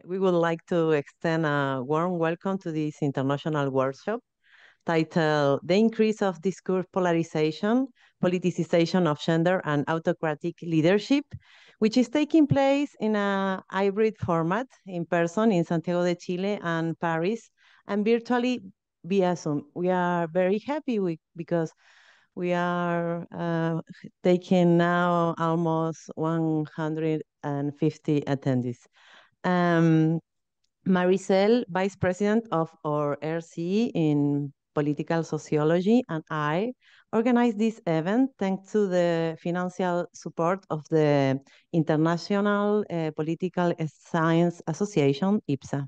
We would like to extend a warm welcome to this international workshop titled The Increase of Discourse Polarization, Politicization of Gender and Autocratic Leadership, which is taking place in a hybrid format in person in Santiago de Chile and Paris, and virtually via Zoom. We are very happy because we are taking now almost 150 attendees. Maricel, Vice President of our RCE in Political Sociology, and I organized this event thanks to the financial support of the International Political Science Association, IPSA.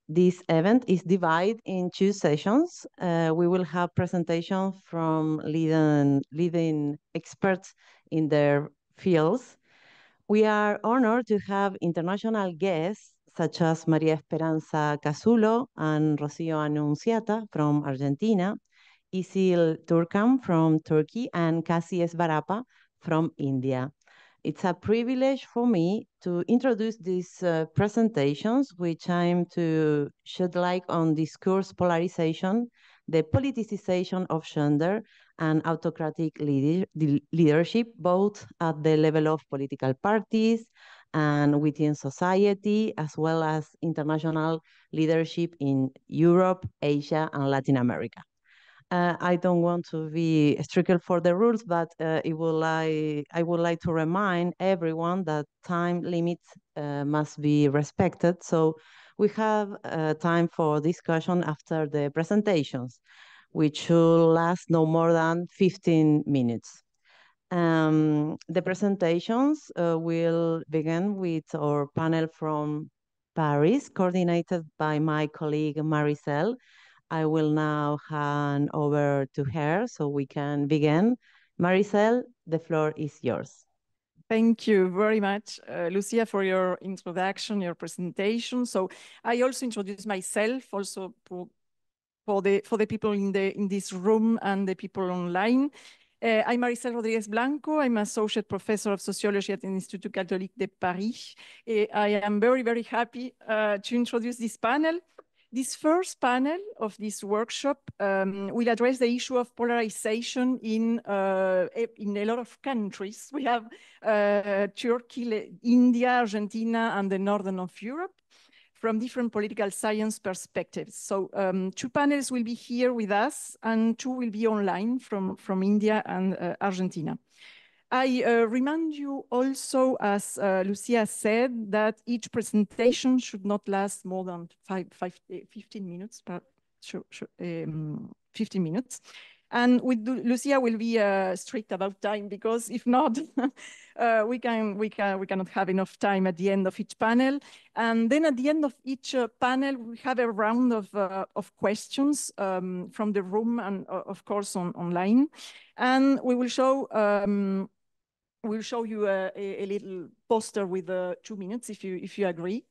This event is divided in two sessions. We will have presentations from leading experts in their fields. We are honored to have international guests such as María Esperanza Casulo and Rocío Anunciata from Argentina, Isil Turkan from Turkey, and Cassie Esbarapa from India. It's a privilege for me to introduce these presentations, which aim to shed light on discourse polarization, the politicization of gender, and autocratic leadership, both at the level of political parties and within society, as well as international leadership in Europe, Asia, and Latin America. I don't want to be stricter for the rules, but I would like to remind everyone that time limits must be respected. So we have time for discussion after the presentations, which should last no more than 15 minutes. The presentations will begin with our panel from Paris, coordinated by my colleague Maricel. I will now hand over to her so we can begin. Maricel, the floor is yours. Thank you very much, Lucia, for your introduction, your presentation. So I also introduce myself also for the people in this room and the people online. I'm Maricel Rodriguez Blanco. I'm Associate Professor of Sociology at the Institut Catholique de Paris. I am very, very happy to introduce this panel. This first panel of this workshop will address the issue of polarization in a lot of countries. We have Turkey, India, Argentina, and the northern of Europe from different political science perspectives. So two panels will be here with us and two will be online from India and Argentina. I remind you also, as Lucia said, that each presentation should not last more than 15 minutes. 15 minutes. And Lucia will be strict about time, because if not, we cannot have enough time at the end of each panel. And then at the end of each panel, we have a round of questions from the room and of course online. And we will show we'll show you a little poster with 2 minutes, if you agree,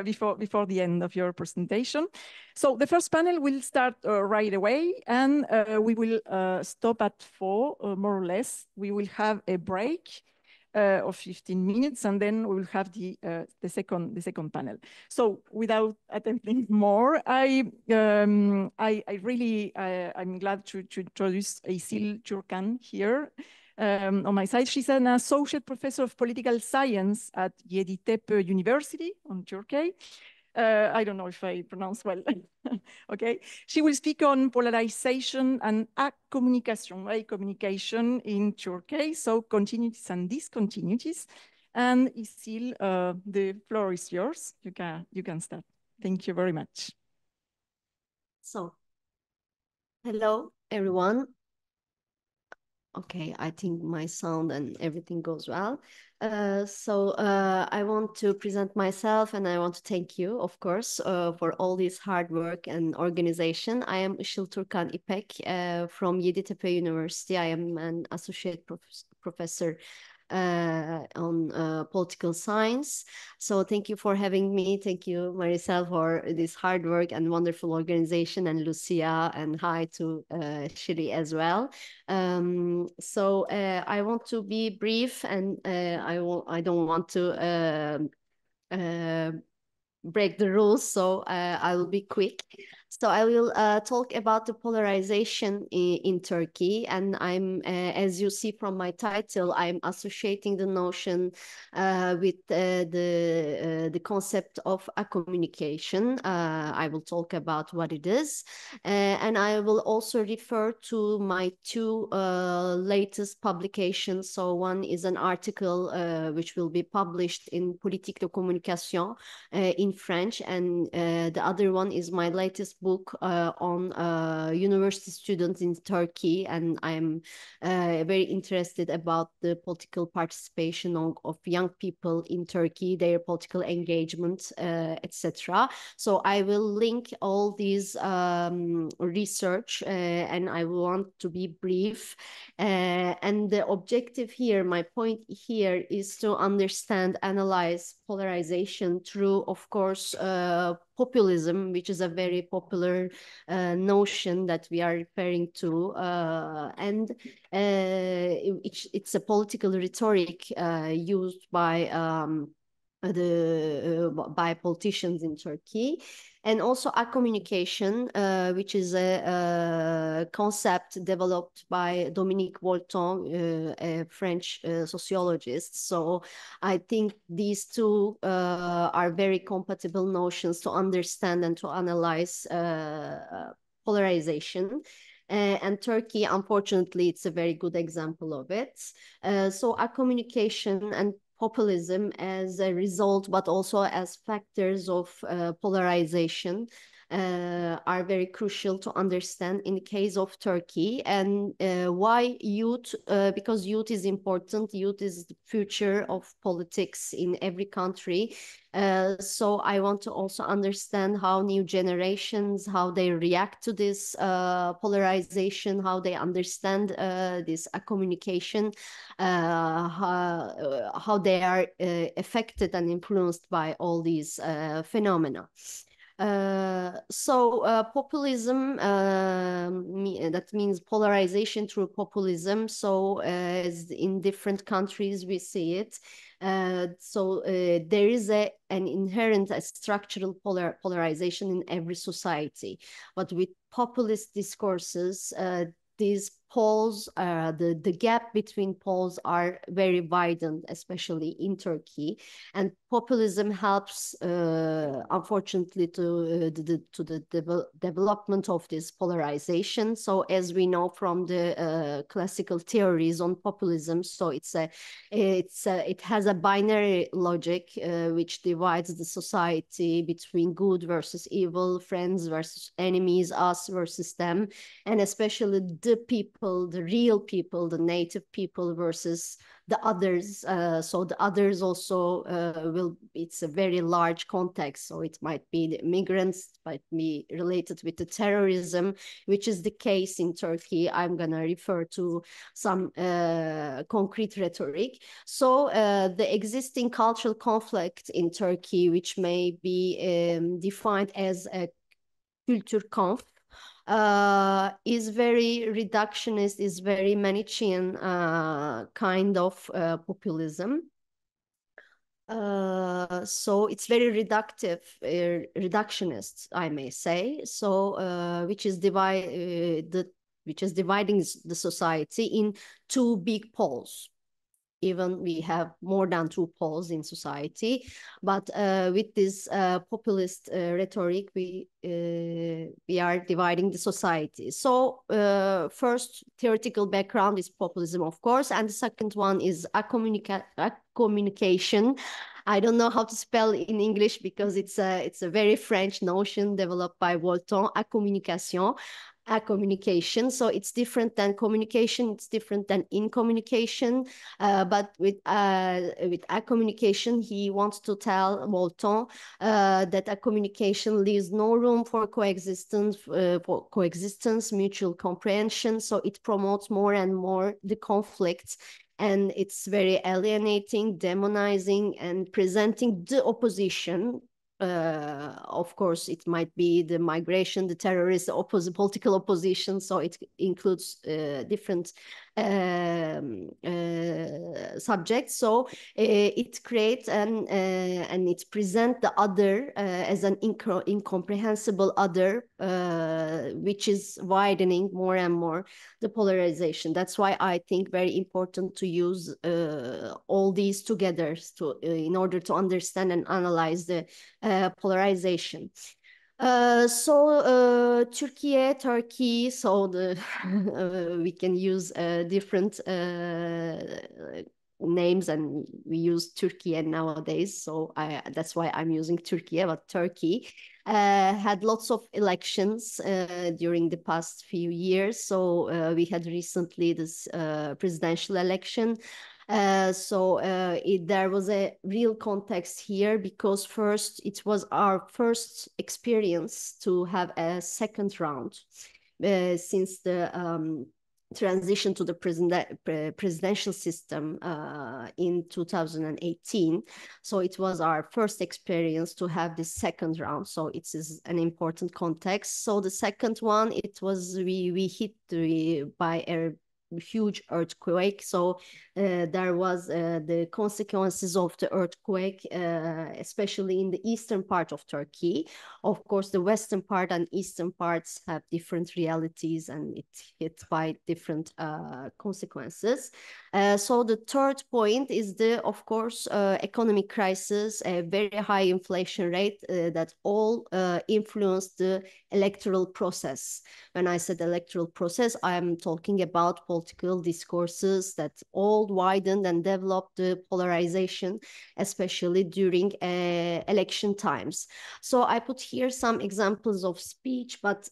before the end of your presentation. So the first panel will start right away, and we will stop at 4, more or less. We will have a break of 15 minutes, and then we will have the second panel. So without attempting more, I'm glad to introduce Isil Turkan here. On my side, she's an associate professor of political science at Yeditepe University in Turkey. I don't know if I pronounce well. Okay. She will speak on polarization and communication in Turkey. So continuities and discontinuities. And Isil, the floor is yours. You can start. Thank you very much. So, hello, everyone. Okay, I think my sound and everything goes well. I want to present myself, and I want to thank you, of course, for all this hard work and organization. I am Işıl Turkan İpek from Yeditepe University. I am an associate professor on political science. So thank you for having me. Thank you, Maricel, for this hard work and wonderful organization, and Lucia, and hi to Shiri as well. I want to be brief, and I don't want to break the rules, so I will be quick. So I will talk about the polarization in Turkey, and I'm, as you see from my title, I'm associating the notion with the concept of a communication. I will talk about what it is, and I will also refer to my two latest publications. So one is an article which will be published in Politique de Communication in French, and the other one is my latest book on university students in Turkey, and I'm very interested about the political participation of young people in Turkey, their political engagement, etc. So I will link all these research, and I want to be brief. And the objective here, my point here, is to understand, analyze polarization through, of course, populism, which is a very popular notion that we are referring to, and it's a political rhetoric used by by politicians in Turkey, and also a communication, which is a concept developed by Dominique Volton, a French sociologist. So I think these two are very compatible notions to understand and to analyze polarization. And Turkey, unfortunately, it's a very good example of it. So a communication and populism as a result, but also as factors of polarization, are very crucial to understand in the case of Turkey. And why youth? Because youth is important. Youth is the future of politics in every country. So I want to also understand how new generations, how they react to this polarization, how they understand this communication, how they are affected and influenced by all these phenomena. Populism, that means polarization through populism. So as in different countries we see it. There is an inherent structural polarization in every society. But with populist discourses, these poles, the gap between poles are very widened, especially in Turkey. And populism helps, unfortunately, to the development of this polarization. So as we know from the classical theories on populism, so it has a binary logic which divides the society between good versus evil, friends versus enemies, us versus them, and especially the people, the real people, the native people versus the others. So the others also it's a very large context. So it might be the immigrants, it might be related with the terrorism, which is the case in Turkey. I'm going to refer to some concrete rhetoric. So the existing cultural conflict in Turkey, which may be defined as a Kulturkampf, is very reductionist, is very Manichaean kind of populism. So it's very reductionist, I may say. So which is dividing the society in two big poles. Even we have more than two poles in society, but with this populist rhetoric, we are dividing the society. So first theoretical background is populism, of course, and the second one is a communication. I don't know how to spell in English because it's a very French notion developed by Volton, a communication. A communication, so it's different than communication, it's different than in communication, but with a communication, he wants to tell Volton that a communication leaves no room for coexistence, mutual comprehension. So it promotes more and more the conflicts, and it's very alienating, demonizing, and presenting the opposition. Of course, it might be the migration, the terrorists, the political opposition. So it includes different subject. So it creates and it presents the other as an incomprehensible other, which is widening more and more the polarization. That's why I think very important to use all these together in order to understand and analyze the polarization. Turkey, so we can use different names, and we use Turkey nowadays, so that's why I'm using Turkey. But Turkey had lots of elections during the past few years. So we had recently this presidential election. There was a real context here, because first, it was our first experience to have a second round since the transition to the presidential system in 2018. So it was our first experience to have this second round. So it is an important context. So the second one, it was we hit by a huge earthquake. So there was the consequences of the earthquake, especially in the eastern part of Turkey. Of course, the western part and eastern parts have different realities, and it hit by different consequences. So the third point is of course, economic crisis, a very high inflation rate that all influenced the electoral process. When I said electoral process, I am talking about political discourses that all widened and developed the polarization, especially during election times. So I put here some examples of speech, but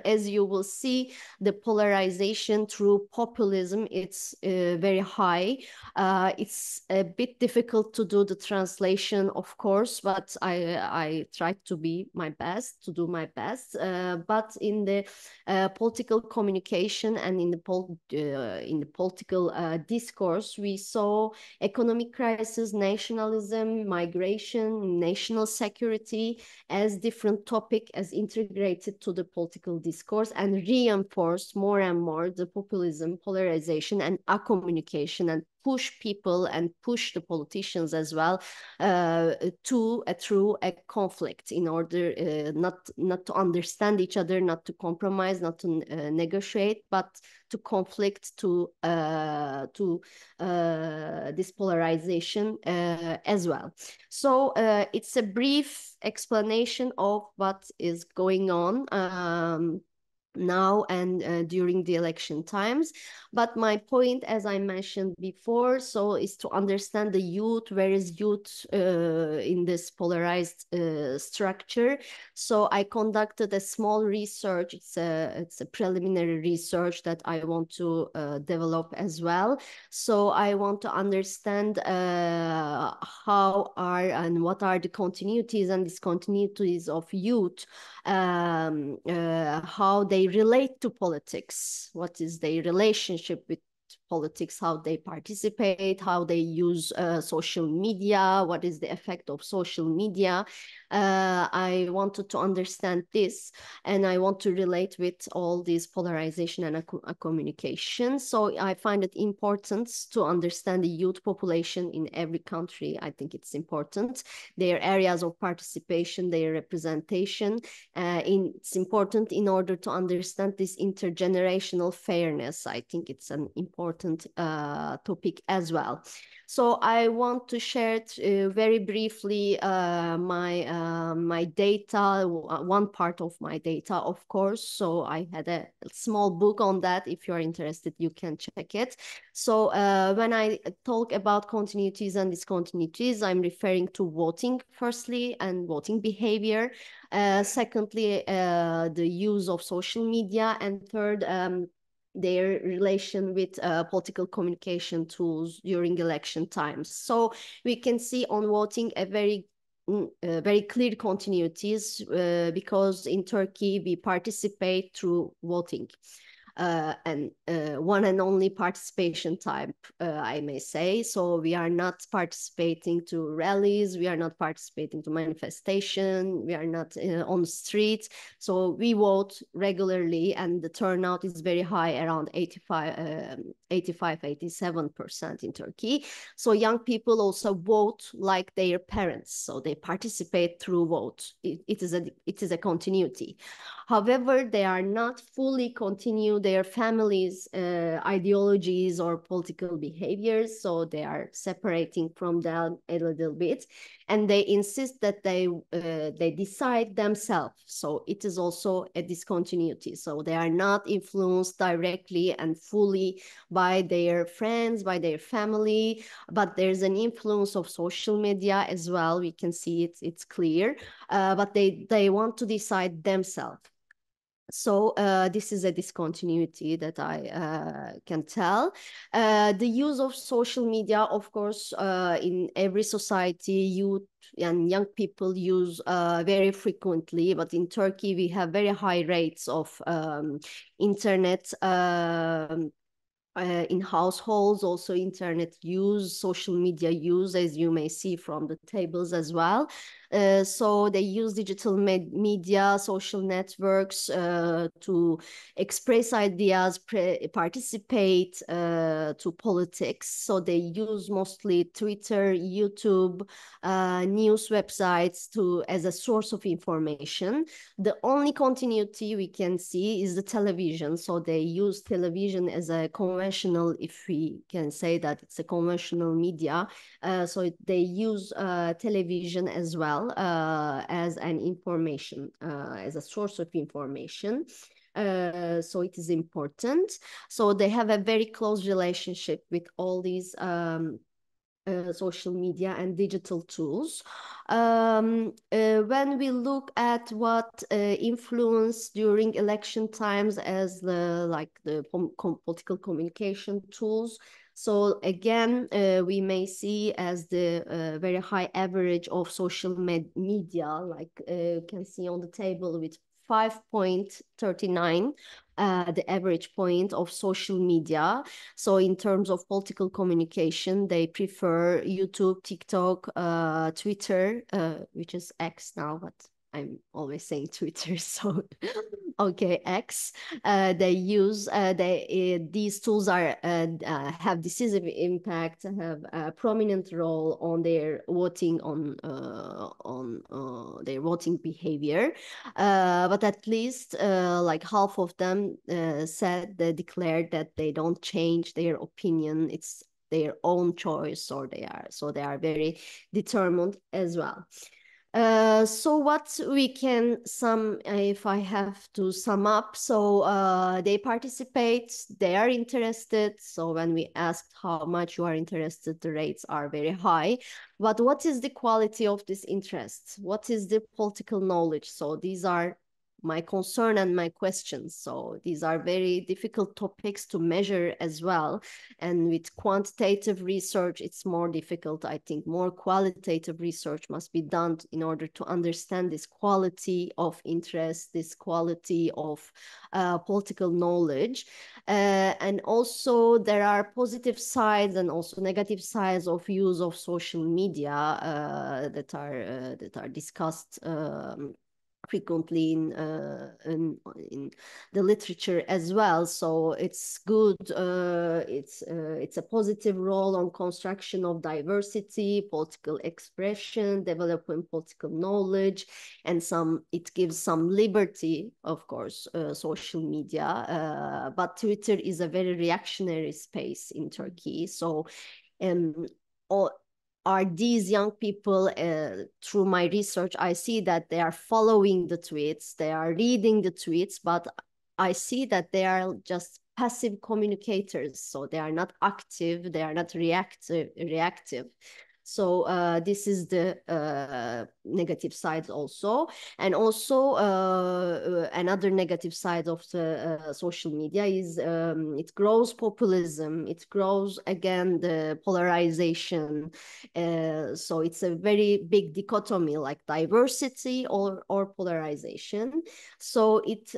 as you will see, the polarization through populism, it's very high. It's a bit difficult to do the translation, of course, but I tried to do my best. But in the political communication and in the political discourse, we saw economic crisis, nationalism, migration, national security as different topic, as integrated to the political discourse, and reinforced more and more the populism, polarization, and communication, and push people and push the politicians as well through a conflict, in order not to understand each other, not to compromise, not to negotiate, but to conflict, to this polarization as well. So it's a brief explanation of what is going on now and during the election times. But my point, as I mentioned before, so is to understand the youth. Where is youth in this polarized structure? So I conducted a small research. It's a preliminary research that I want to develop as well. So I want to understand how are and what are the continuities and discontinuities of youth, how they relate to politics, what is their relationship with politics, how they participate, how they use social media, what is the effect of social media. I wanted to understand this, and I want to relate with all this polarization and communication. So I find it important to understand the youth population in every country. I think it's important. Their areas of participation, their representation. It's important in order to understand this intergenerational fairness. I think it's an important topic as well. So I want to share very briefly my data, one part of my data, of course. So I had a small book on that. If you are interested, you can check it. So when I talk about continuities and discontinuities, I'm referring to voting, firstly, and voting behavior. Secondly, the use of social media, and third, their relation with political communication tools during election times. So we can see on voting a very clear continuities because in Turkey we participate through voting. and one and only participation type, I may say. So we are not participating to rallies, we are not participating to manifestation, we are not on the street. So we vote regularly, and the turnout is very high, around 87% in Turkey. So young people also vote like their parents, so they participate through vote. It is a continuity. However, they are not fully continue their families' ideologies or political behaviors, so they are separating from them a little bit, and they insist that they decide themselves. So it is also a discontinuity. So they are not influenced directly and fully by their friends, by their family, but there's an influence of social media as well. We can see it's clear, but they want to decide themselves. So this is a discontinuity that I can tell. The use of social media, of course, in every society, youth and young people use very frequently, but in Turkey, we have very high rates of internet in households, also internet use, social media use, as you may see from the tables as well. So they use digital media, social networks to express ideas, participate to politics. So they use mostly Twitter, YouTube, news websites as a source of information. The only continuity we can see is the television. So they use television as a conventional, if we can say that it's a conventional media. So they use television as well as an information, as a source of information. So it is important. So they have a very close relationship with all these social media and digital tools. When we look at what influence during election times as the political communication tools, so again, we may see as the very high average of social media, like you can see on the table with 5.39, the average point of social media. So in terms of political communication, they prefer YouTube, TikTok, Twitter, which is X now, but I'm always saying Twitter, so okay, X. They use these tools have decisive impact, have a prominent role on their voting, on their voting behavior. But at least like half of them declared that they don't change their opinion. It's their own choice, or they are very determined as well. So what we can if I have to sum up, so they participate, they are interested. So when we asked how much you are interested, the rates are very high. But what is the quality of this interest? What is the political knowledge? So these are my concern and my questions. So these are very difficult topics to measure as well. And with quantitative research, it's more difficult. I think more qualitative research must be done in order to understand this quality of interest, this quality of political knowledge. And also there are positive sides and also negative sides of use of social media that are discussed frequently in the literature as well. So it's good. It's a positive role on construction of diversity, political expression, developing political knowledge, and it gives some liberty, of course, social media. But Twitter is a very reactionary space in Turkey. So are these young people, through my research, I see that they are following the tweets, they are reading the tweets, but I see that they are just passive communicators. So they are not active, they are not reactive. So this is the negative side also. And also another negative side of the social media is it grows populism, it grows again the polarization. So it's a very big dichotomy, like diversity or polarization. So it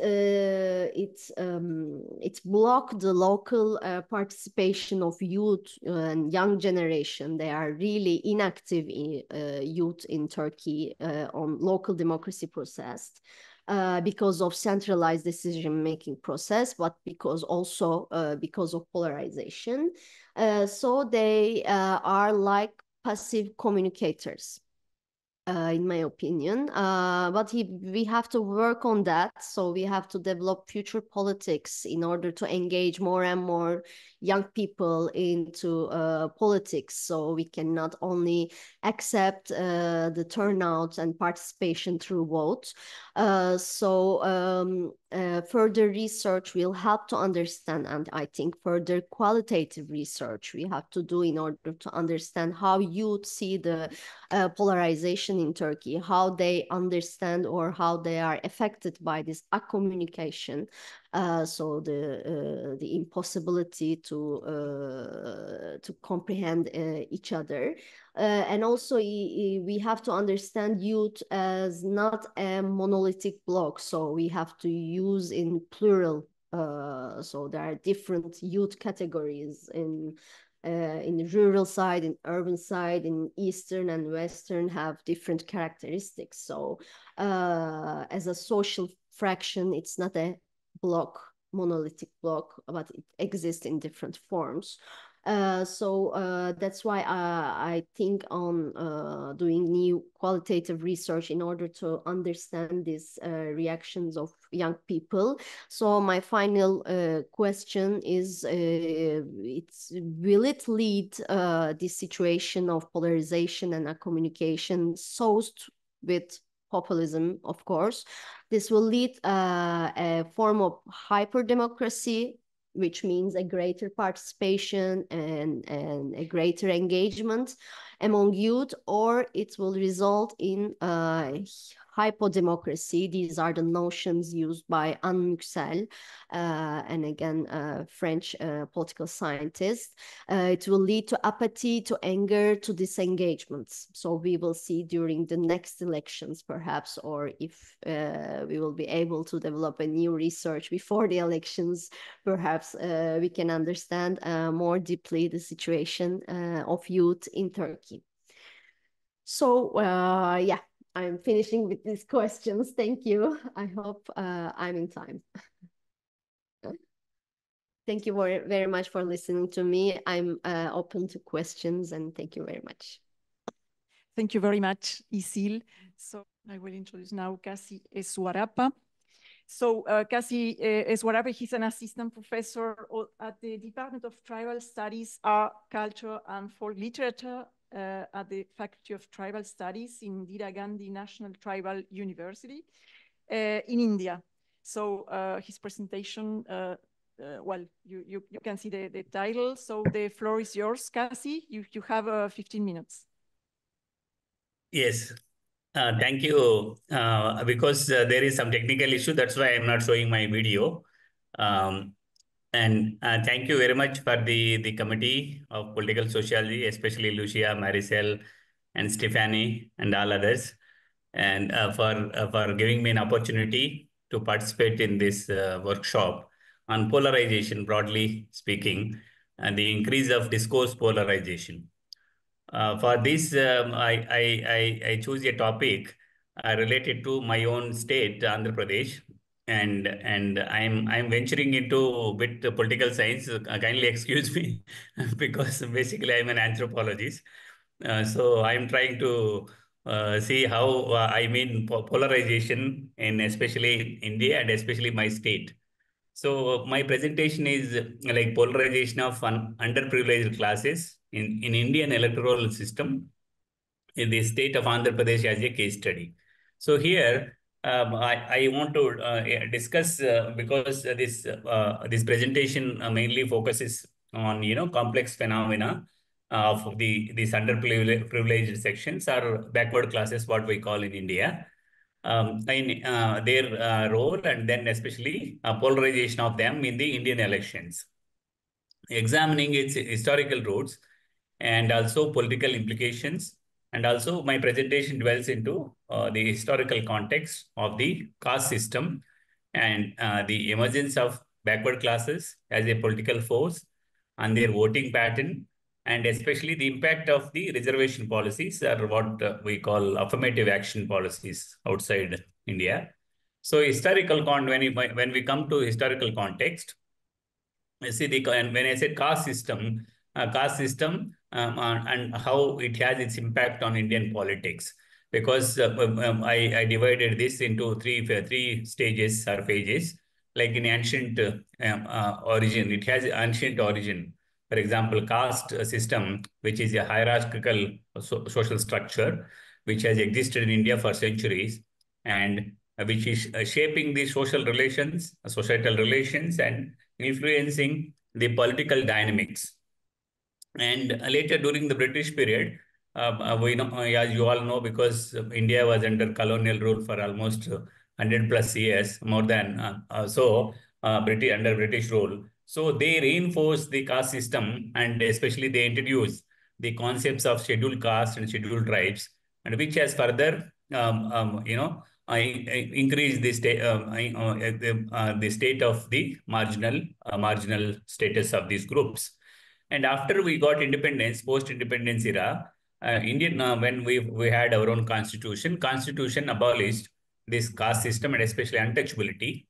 blocked the local participation of youth and young generation. They are really inactive youth in Turkey on local democracy process because of centralized decision-making process, but because also because of polarization. So they are like passive communicators. In my opinion, but we have to work on that. So we have to develop future politics in order to engage more and more young people into politics. So we can not only accept the turnout and participation through vote. Further research will help to understand, and I think further qualitative research we have to do in order to understand how youth see the polarization in Turkey, how they understand or how they are affected by this communication. So the impossibility to comprehend each other. And also we have to understand youth as not a monolithic block. So we have to use in plural. So there are different youth categories in the rural side, in urban side, in eastern and western have different characteristics. So as a social fraction, it's not a block, monolithic block, but it exists in different forms. That's why I think on doing new qualitative research in order to understand these reactions of young people. So my final question is, will it lead this situation of polarization and a communication sourced with populism, of course? This will lead a form of hyper-democracy, which means a greater participation and a greater engagement among youth, or it will result in hypodemocracy. These are the notions used by Anne Muxel, and again, French political scientist. It will lead to apathy, to anger, to disengagements. So we will see during the next elections, perhaps, or if we will be able to develop a new research before the elections, perhaps we can understand more deeply the situation of youth in Turkey. So yeah, I'm finishing with these questions. Thank you. I hope I'm in time. Thank you very much for listening to me. I'm open to questions, and thank you very much. Thank you very much, Isil. So I will introduce now Kasi Eswarapa. So Kasi Eswarapa, he's an assistant professor at the Department of Tribal Studies, Art, Culture, and Folk Literature at the Faculty of Tribal Studies in Indira Gandhi National Tribal University in India. So his presentation, well, you can see the title. So the floor is yours, Kasi. You have 15 minutes. Yes, thank you. Because there is some technical issue, that's why I'm not showing my video. And thank you very much for the Committee of Political Sociology, especially Lucia, Maricel, and Stephanie, and all others, and for giving me an opportunity to participate in this workshop on polarization, broadly speaking, and the increase of discourse polarization. For this, I choose a topic related to my own state, Andhra Pradesh, and I'm venturing into a bit political science. Kindly excuse me, because basically I'm an anthropologist. So I'm trying to see how I mean polarization in especially India and especially my state. So my presentation is like polarization of underprivileged classes in Indian electoral system in the state of Andhra Pradesh as a case study. So here I want to discuss because this presentation mainly focuses on complex phenomena of these underprivileged sections or backward classes, what we call in India, in their role, and then especially polarization of them in the Indian elections, examining its historical roots and also political implications. And also my presentation dwells into the historical context of the caste system and the emergence of backward classes as a political force and their voting pattern, and especially the impact of the reservation policies, or what we call affirmative action policies outside India. So when we come to historical context, see when I said caste system and how it has its impact on Indian politics, because I divided this into three stages or phases. Like in ancient origin, it has ancient origin. For example, caste system, which is a hierarchical social structure, which has existed in India for centuries, and which is shaping the social relations, societal relations, and influencing the political dynamics. And later during the British period, we know, as you all know, because India was under colonial rule for almost 100 plus years, more than under British rule. So they reinforced the caste system, and especially they introduced the concepts of scheduled caste and scheduled tribes, and which has further, increase the state of the marginal status of these groups. And after we got independence, post-independence era, when we had our own constitution abolished this caste system and especially untouchability,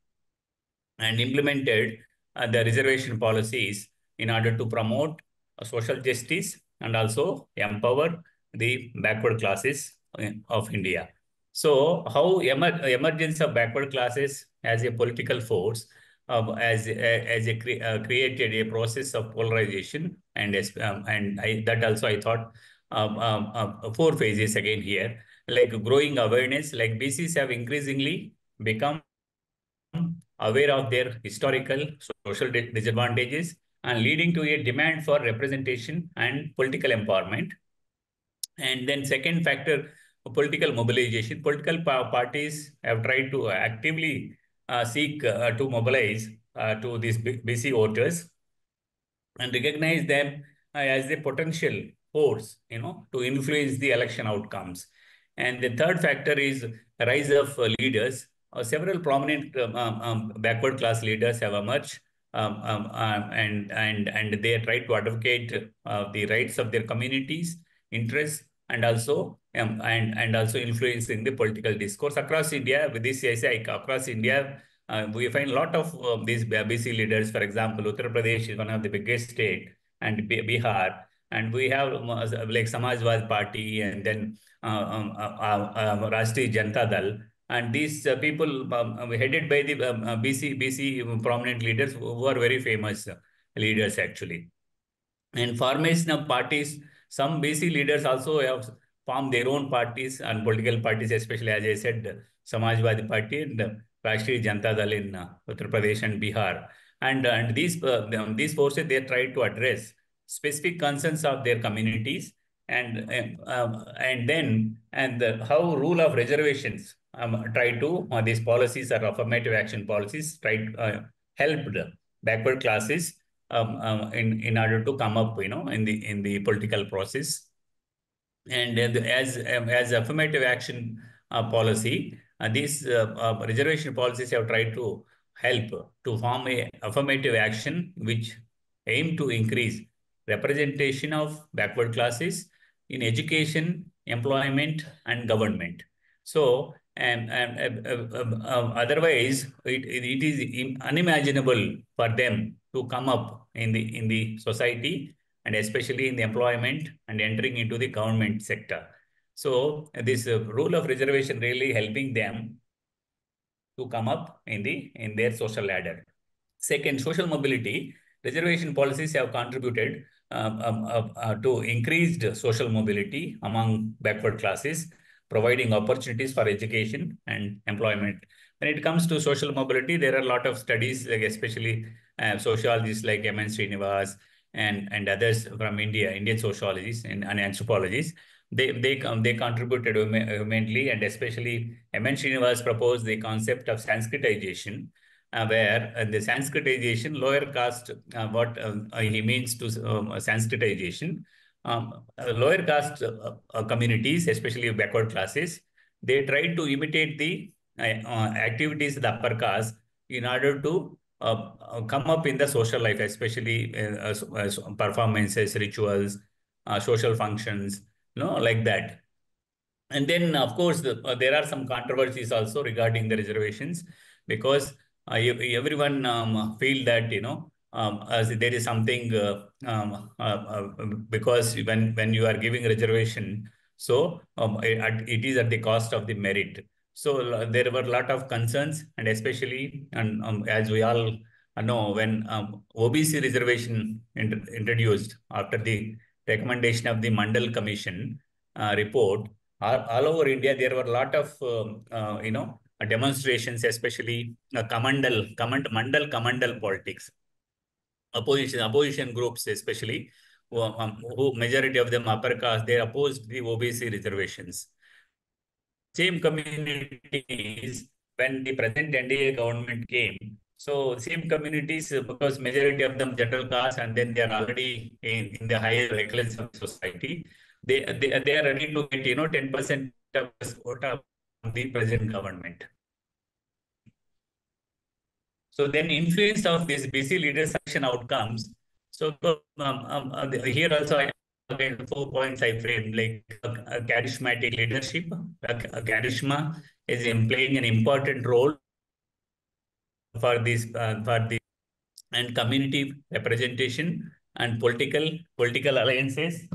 and implemented the reservation policies in order to promote social justice and also empower the backward classes of India. So how emergence of backward classes as a political force created a process of polarization, and that also I thought 4 phases again here, like growing awareness, like BCs have increasingly become aware of their historical social disadvantages, and leading to a demand for representation and political empowerment. And then second factor, political mobilization. Political parties have tried to actively seek to mobilize to these BC voters and recognize them as a potential force, to influence the election outcomes. And the third factor is rise of leaders. Several prominent backward class leaders have emerged, and they try to advocate the rights of their communities, interests, and also influencing the political discourse across India. With this across India, we find a lot of these BC leaders. For example, Uttar Pradesh is one of the biggest state, and Bihar, and we have like Samajwadi Party, and then Rashtriya Janata Dal, and these people headed by the BC prominent leaders who are very famous leaders actually. And formation of parties, some BC leaders also have formed their own parties and political parties, especially, as I said, Samajwadi Party and Rashtriya Janata Dal in Uttar Pradesh and Bihar. And these forces, they try to address specific concerns of their communities, and how rule of reservations try to these policies or affirmative action policies helped backward classes in order to come up, in the political process. And as affirmative action policy, these reservation policies have tried to help to form a affirmative action which aim to increase representation of backward classes in education, employment, and government. So, otherwise, it is unimaginable for them to come up in the society, and especially in the employment and entering into the government sector. So this rule of reservation really helping them to come up in their social ladder. Second, social mobility. Reservation policies have contributed to increased social mobility among backward classes, providing opportunities for education and employment. When it comes to social mobility, there are a lot of studies, like especially sociologists like M.N. Srinivas and others from India, Indian sociologists and anthropologists. They contributed immensely, and especially M.N. Srinivas proposed the concept of Sanskritization, where the Sanskritization, lower caste, what he means to Sanskritization, lower caste communities, especially backward classes, they try to imitate the activities of the upper caste in order to come up in the social life, especially performances, rituals, social functions, like that. And then, of course, there are some controversies also regarding the reservations, because everyone feel that, as there is something, because when you are giving reservation, so it is at the cost of the merit. So there were a lot of concerns, and especially, and as we all know, when OBC reservation introduced after the recommendation of the Mandal Commission report, all over India, there were a lot of, demonstrations, especially Mandal politics. Opposition groups, especially, who majority of them upper caste, they opposed the OBC reservations. Same communities, when the present NDA government came, so same communities, because majority of them general caste, and then they are already in the higher echelons of society, they are ready to get 10% of the quota from the present government. So then influence of this BC leaders action outcomes. So here also I have 4 points I framed, like a charismatic leadership. A charisma is playing an important role for this and community representation and political alliances.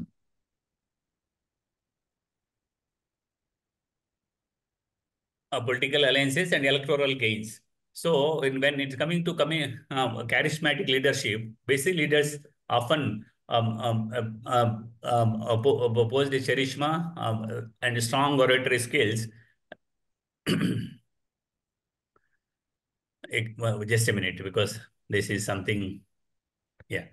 Political alliances and electoral gains. So when it's coming to charismatic leadership, basic leaders often oppose the charisma and strong oratory skills. Just a minute, because this is something, yeah.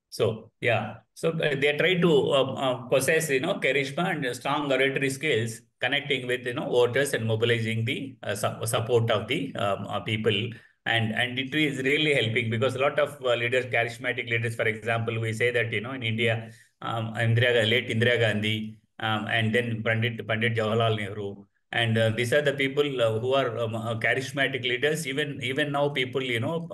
So, yeah, so they try to possess, charisma and strong oratory skills, connecting with, voters and mobilizing the support of the people. And it is really helping, because a lot of leaders, charismatic leaders, for example, we say that, in India, late Indira Gandhi, and then Pandit Jawaharlal Nehru. And these are the people who are charismatic leaders. Even now, people, remember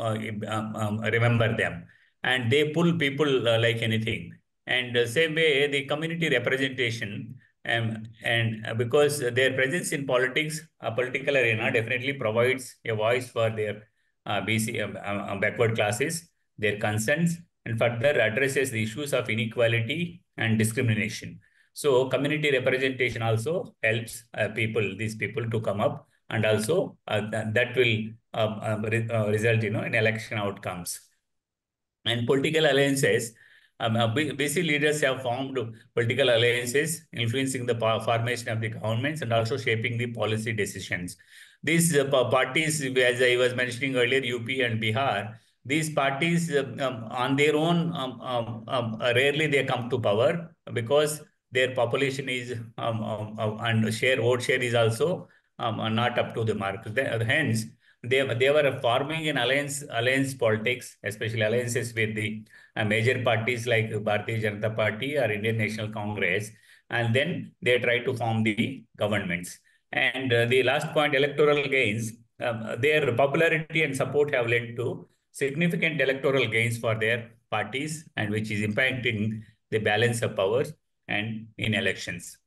them. And they pull people like anything. And same way, the community representation, and because their presence in politics, political arena, definitely provides a voice for their BC backward classes, their concerns, and further addresses the issues of inequality and discrimination. So community representation also helps these people to come up, and also that will result, in election outcomes. And political alliances, BC leaders have formed political alliances, influencing the formation of the governments and also shaping the policy decisions. These parties, as I was mentioning earlier, UP and Bihar, these parties on their own, rarely they come to power, because their population is, and vote share is also not up to the mark. Hence, they were forming an alliance politics, especially alliances with the major parties like Bharatiya Janata Party or Indian National Congress, and then they try to form the governments. And the last point, electoral gains, their popularity and support have led to significant electoral gains for their parties, and which is impacting the balance of powers and in elections.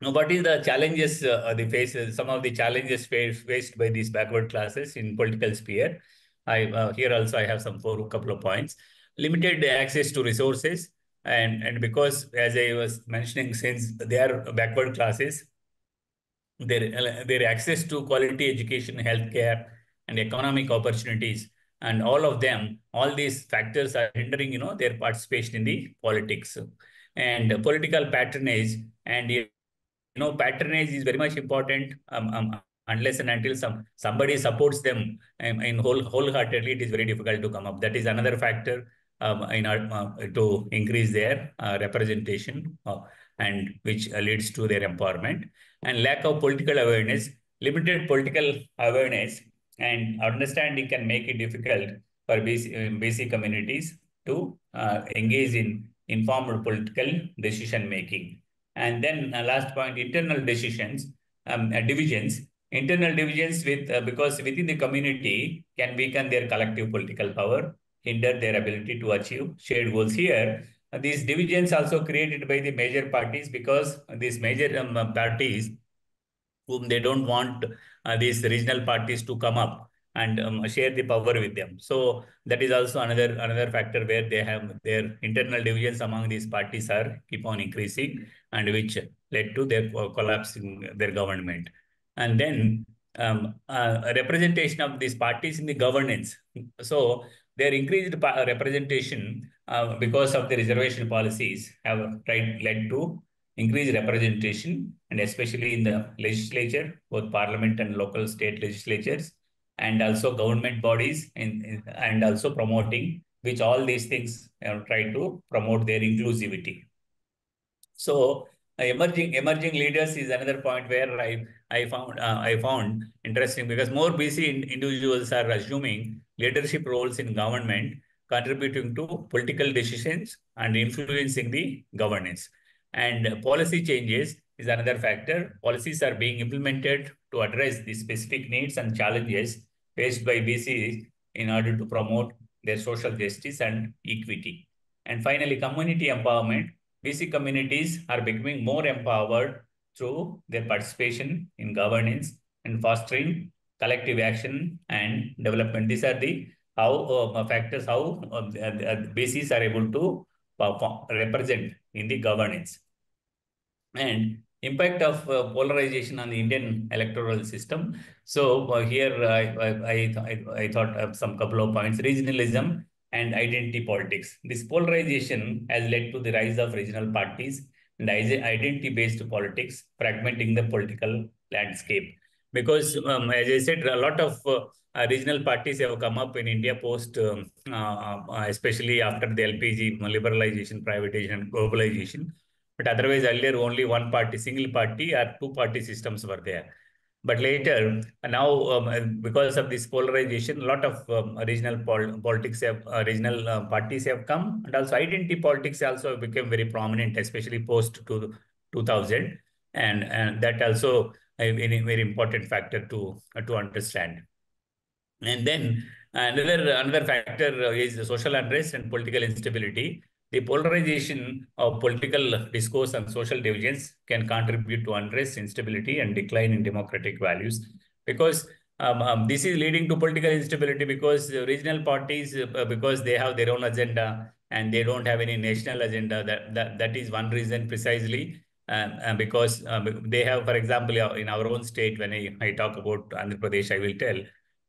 Now, what is the challenges they face? Some of the challenges faced by these backward classes in political sphere. Here also I have some couple of points. Limited access to resources, and because, as I was mentioning, since they are backward classes, their access to quality education, healthcare, and economic opportunities, and all these factors are hindering, their participation in the politics. And political patronage, and patronage is very much important. Unless and until somebody supports them wholeheartedly, it is very difficult to come up. That is another factor. in order to increase their representation, and which leads to their empowerment. And lack of political awareness, limited political awareness and understanding can make it difficult for basic communities to engage in informed political decision making. And then last point, internal decisions, divisions. Internal divisions because within the community can weaken their collective political power, hinder their ability to achieve shared goals. Here, these divisions also created by the major parties, because these major parties whom they don't want these regional parties to come up and share the power with them. So that is also another factor where they have their internal divisions among these parties are keep on increasing, and which led to their collapsing their government. And then representation of these parties in the governance. So their increased representation because of the reservation policies have led to increased representation, and especially in the legislature, both parliament and local state legislatures, and also government bodies, and also promoting, which all these things try to promote their inclusivity. So emerging leaders is another point where I found interesting, because more BC individuals are assuming leadership roles in government, contributing to political decisions and influencing the governance. And policy changes is another factor. Policies are being implemented to address the specific needs and challenges faced by BCs in order to promote their social justice and equity. And finally, community empowerment. BC communities are becoming more empowered through their participation in governance and fostering collective action and development. These are the factors how BCs are able to represent in the governance. And impact of polarization on the Indian electoral system. So here I thought of some couple of points. Regionalism and identity politics. This polarization has led to the rise of regional parties and identity-based politics, fragmenting the political landscape. Because, as I said, a lot of regional parties have come up in India post, especially after the LPG liberalization, privatization, and globalization. But otherwise, earlier only one party, single party or two-party systems were there. But later, now because of this polarization, a lot of regional politics have, regional parties have come, and also identity politics also became very prominent, especially post 2000, and that also a very important factor to understand. And then another factor is the social unrest and political instability. The polarization of political discourse and social divisions can contribute to unrest, instability, and decline in democratic values. Because this is leading to political instability, because regional parties, because they have their own agenda and they don't have any national agenda. That is one reason precisely. Because they have, for example, in our own state, when I talk about Andhra Pradesh, I will tell,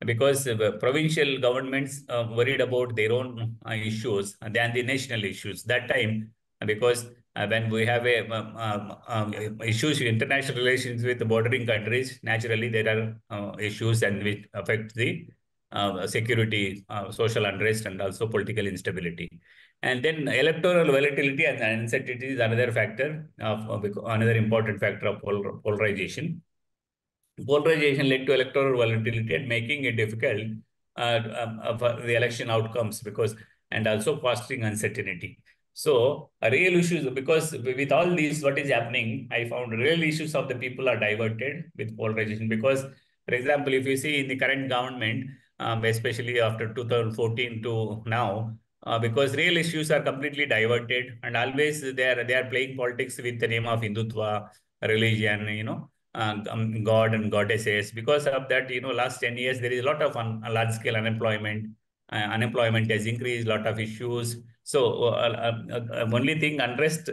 because provincial governments worried about their own issues than the national issues. That time, because when we have issues in international relations with the bordering countries, naturally there are issues and which affect the security, social unrest, and also political instability. And then electoral volatility and uncertainty is another factor, another important factor of polarization. Polarization led to electoral volatility and making it difficult for the election outcomes, because and also fostering uncertainty. So real issues, because with all these, what is happening, I found real issues of the people are diverted with polarization. Because, for example, if you see in the current government, especially after 2014 to now, because real issues are completely diverted, and always they are playing politics with the name of Hindutva, religion, God and goddesses. Because of that, last 10 years, there is a lot of large-scale unemployment. Unemployment has increased, lot of issues. So only thing, unrest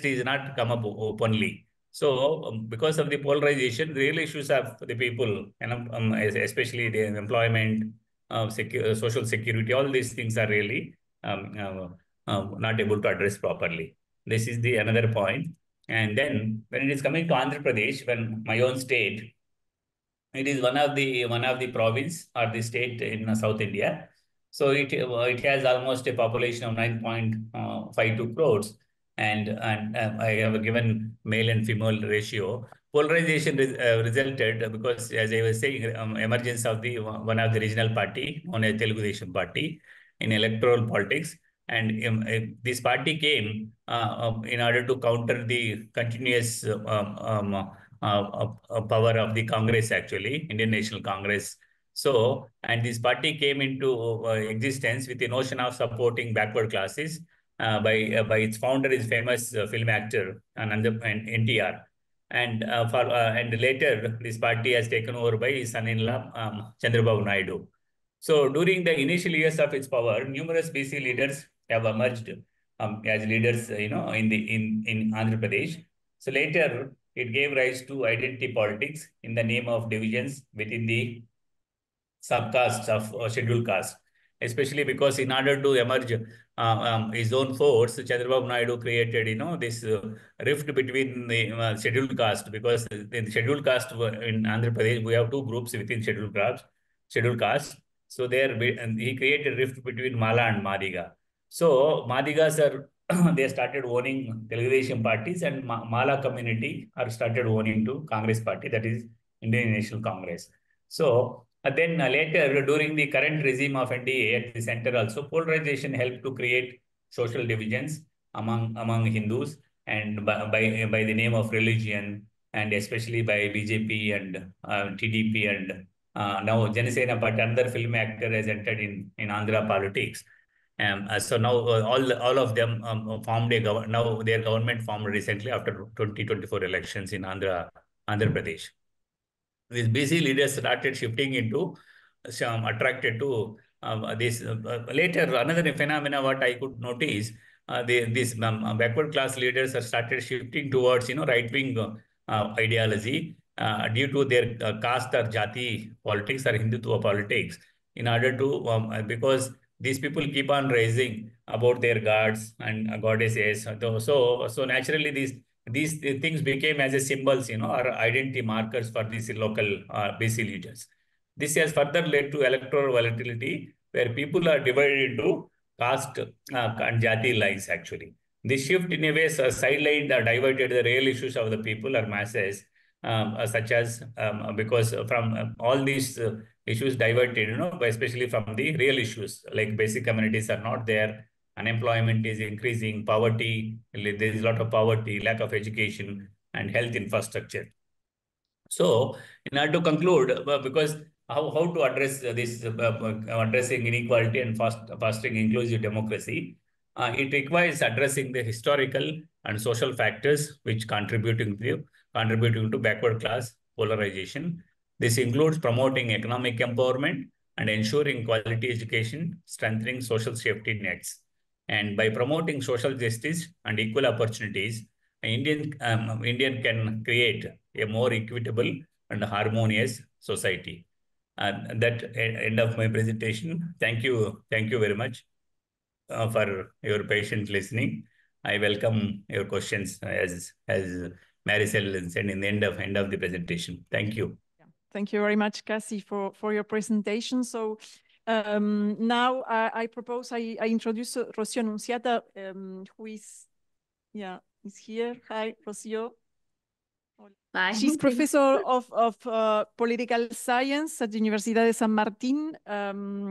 is not come up openly. So because of the polarization, real issues of the people, especially the employment, social security, all these things are really not able to address properly. This is the another point. And then when it is coming to Andhra Pradesh, when my own state, it is one of the province or the state in South India. So it has almost a population of 9.52 crores, and I have a given male and female ratio. Polarization resulted because, as I was saying, emergence of the one of the regional party known as Telugu Desam Party in electoral politics, and this party came in order to counter the continuous power of the Congress, actually Indian National Congress. So, and this party came into existence with the notion of supporting backward classes by its founder, is famous film actor NTR, and later this party has taken over by his son-in-law Chandrababu Naidu. So, during the initial years of its power, numerous BC leaders have emerged as leaders, in Andhra Pradesh. So later, it gave rise to identity politics in the name of divisions within the subcastes of scheduled caste, especially because in order to emerge his own force, Chandrababu Naidu created, this rift between the scheduled caste, because in the scheduled caste in Andhra Pradesh, we have two groups within scheduled caste. So there, he created rift between Mala and Madiga. So Madigas are they started owning Telugu parties, and Mala community are started owning to Congress party, that is Indian National Congress. So then later, during the current regime of NDA at the center also, polarization helped to create social divisions among Hindus, and by the name of religion, and especially by BJP and TDP, and now Janasena Party, another film actor, has entered in Andhra politics. So now all of them formed now their government formed recently after 2024 elections in Andhra Pradesh. These BC leaders started shifting into attracted to this. Later, another phenomena what I could notice, these backward class leaders have started shifting towards right-wing ideology due to their caste or jati politics or Hindutva politics, in order to because these people keep on raising about their gods and goddesses. So naturally these things became as a symbols, or identity markers for these local BC leaders. This has further led to electoral volatility, where people are divided into caste and jati lines, actually. This shift in a way sidelined or diverted the real issues of the people or masses, such as because from all these issues diverted, especially from the real issues, like basic communities are not there, unemployment is increasing, poverty, there is a lot of poverty, lack of education, and health infrastructure. So, in order to conclude, because how to address this, addressing inequality and fostering inclusive democracy, it requires addressing the historical and social factors which contributing to backward class polarization. This includes promoting economic empowerment and ensuring quality education, strengthening social safety nets. And by promoting social justice and equal opportunities, Indian can create a more equitable and harmonious society. That end of my presentation. Thank you very much for your patient listening. I welcome your questions as Maricel said in the end of the presentation. Thank you. Yeah. Thank you very much, Cassie, for your presentation. So now I propose I introduce Rocío Nunziata, who is here. Hi, Rocío. Hi. She's professor of political science at the Universidad de San Martín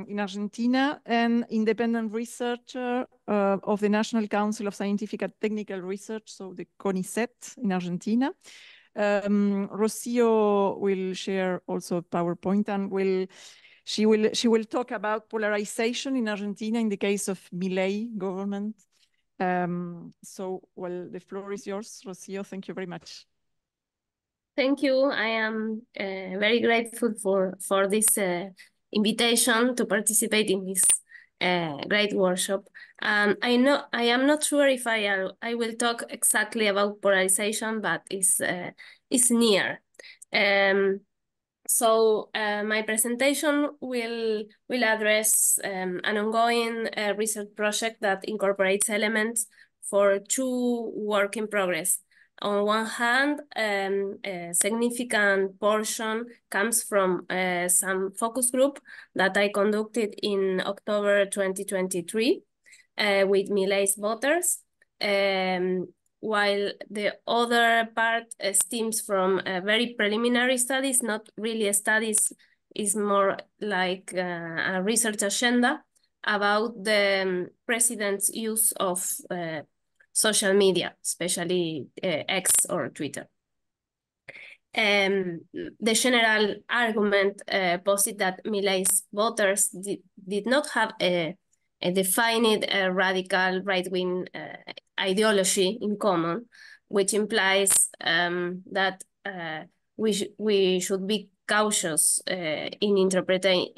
in Argentina, and independent researcher of the National Council of Scientific and Technical Research, so the CONICET in Argentina. Rocío will share also a PowerPoint, and she will talk about polarization in Argentina in the case of Milei government. So, well, the floor is yours, Rocío. Thank you very much. Thank you. I am very grateful for this invitation to participate in this great workshop. I am not sure if I will talk exactly about polarization, but it's near. So my presentation will address an ongoing research project that incorporates elements for two work in progress. On one hand, a significant portion comes from some focus group that I conducted in October 2023 with Milei's voters, while the other part stems from very preliminary studies, not really studies, is more like a research agenda about the president's use of social media, especially X or Twitter. The general argument posits that Milei's voters did not have a defined radical right-wing ideology in common, which implies that we should be cautious in interpreting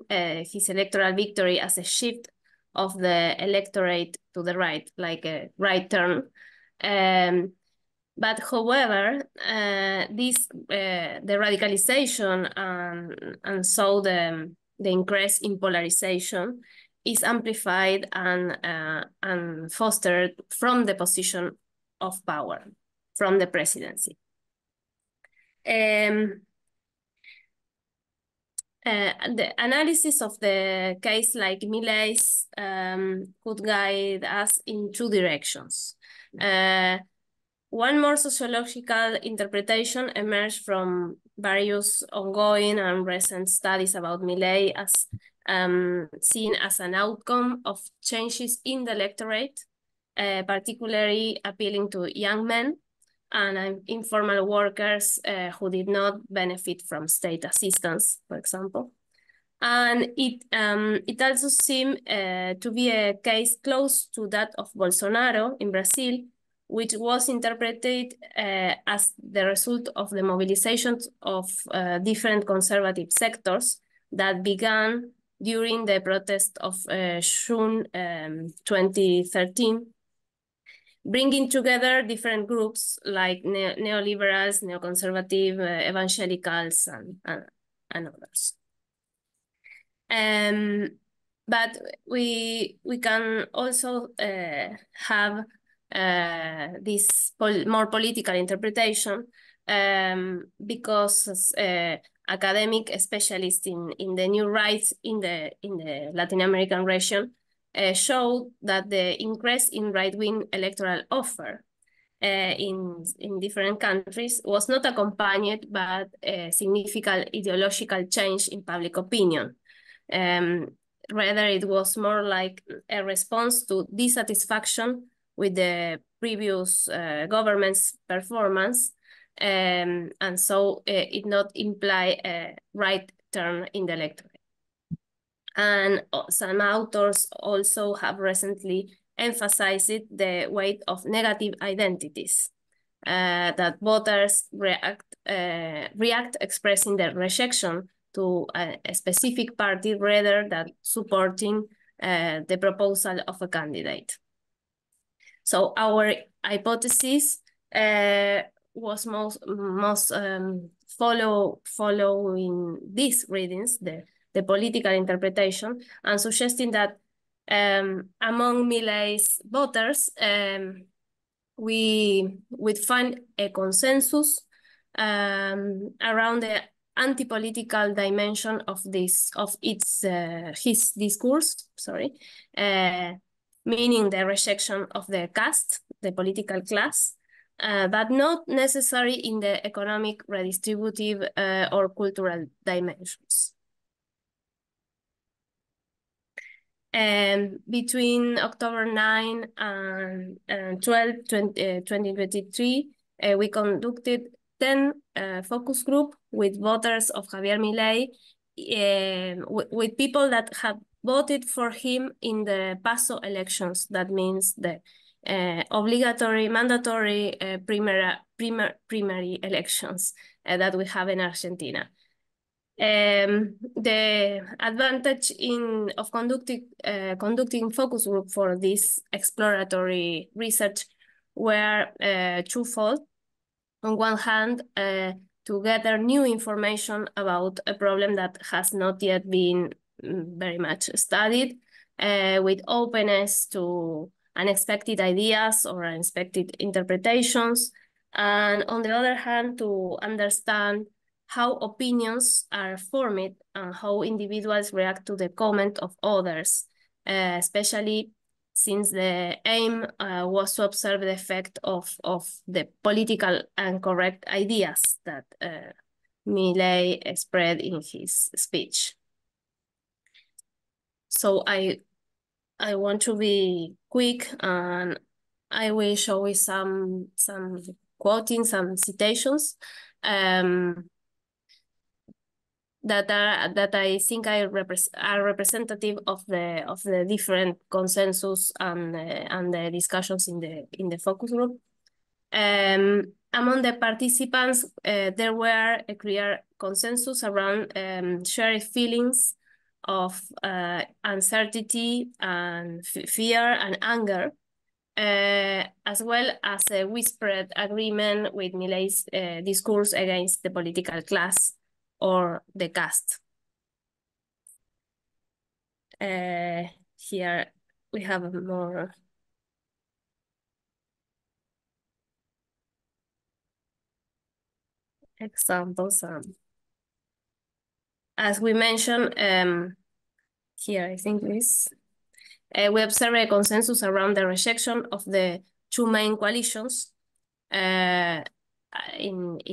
his electoral victory as a shift of the electorate to the right, like a right turn. But however, the radicalization and so the increase in polarization is amplified and fostered from the position of power, from the presidency. The analysis of the case like Milei's could guide us in two directions. One more sociological interpretation emerged from various ongoing and recent studies about Milei as seen as an outcome of changes in the electorate, particularly appealing to young men and informal workers who did not benefit from state assistance, for example. And it also seemed to be a case close to that of Bolsonaro in Brazil, which was interpreted as the result of the mobilizations of different conservative sectors that began during the protest of June 2013, bringing together different groups like neoliberals, neoconservative, evangelicals, and others. But we can also have this more political interpretation because academic specialists in the new rights in the Latin American region showed that the increase in right-wing electoral offer in different countries was not accompanied by a significant ideological change in public opinion. Rather, it was more like a response to dissatisfaction with the previous government's performance, and so it not imply a right turn in the electorate. And some authors also have recently emphasized the weight of negative identities, that voters react expressing their rejection to a specific party rather than supporting the proposal of a candidate. So our hypothesis was most following these readings, the political interpretation, and suggesting that among Milei's voters, we would find a consensus around the anti-political dimension of his discourse, meaning the rejection of the caste, the political class, but not necessarily in the economic, redistributive, or cultural dimensions. Between October 9 and 12, 2023, we conducted 10 focus group with voters of Javier Milei, with people that have voted for him in the PASO elections. That means the obligatory, mandatory primary elections that we have in Argentina. The advantage of conducting focus group for this exploratory research were twofold. On one hand, to gather new information about a problem that has not yet been very much studied, with openness to unexpected ideas or unexpected interpretations. And on the other hand, to understand how opinions are formed and how individuals react to the comment of others, especially since the aim was to observe the effect of the political and correct ideas that Millet expressed in his speech. So I want to be quick, and I will show you some quoting, some citations that I think are representative of the different consensus and the discussions in the focus group. Among the participants, there were a clear consensus around shared feelings of uncertainty and fear and anger, as well as a whispered agreement with Millet's discourse against the political class or the caste. Here we have more examples. As we mentioned, here I think this, we observe a consensus around the rejection of the two main coalitions in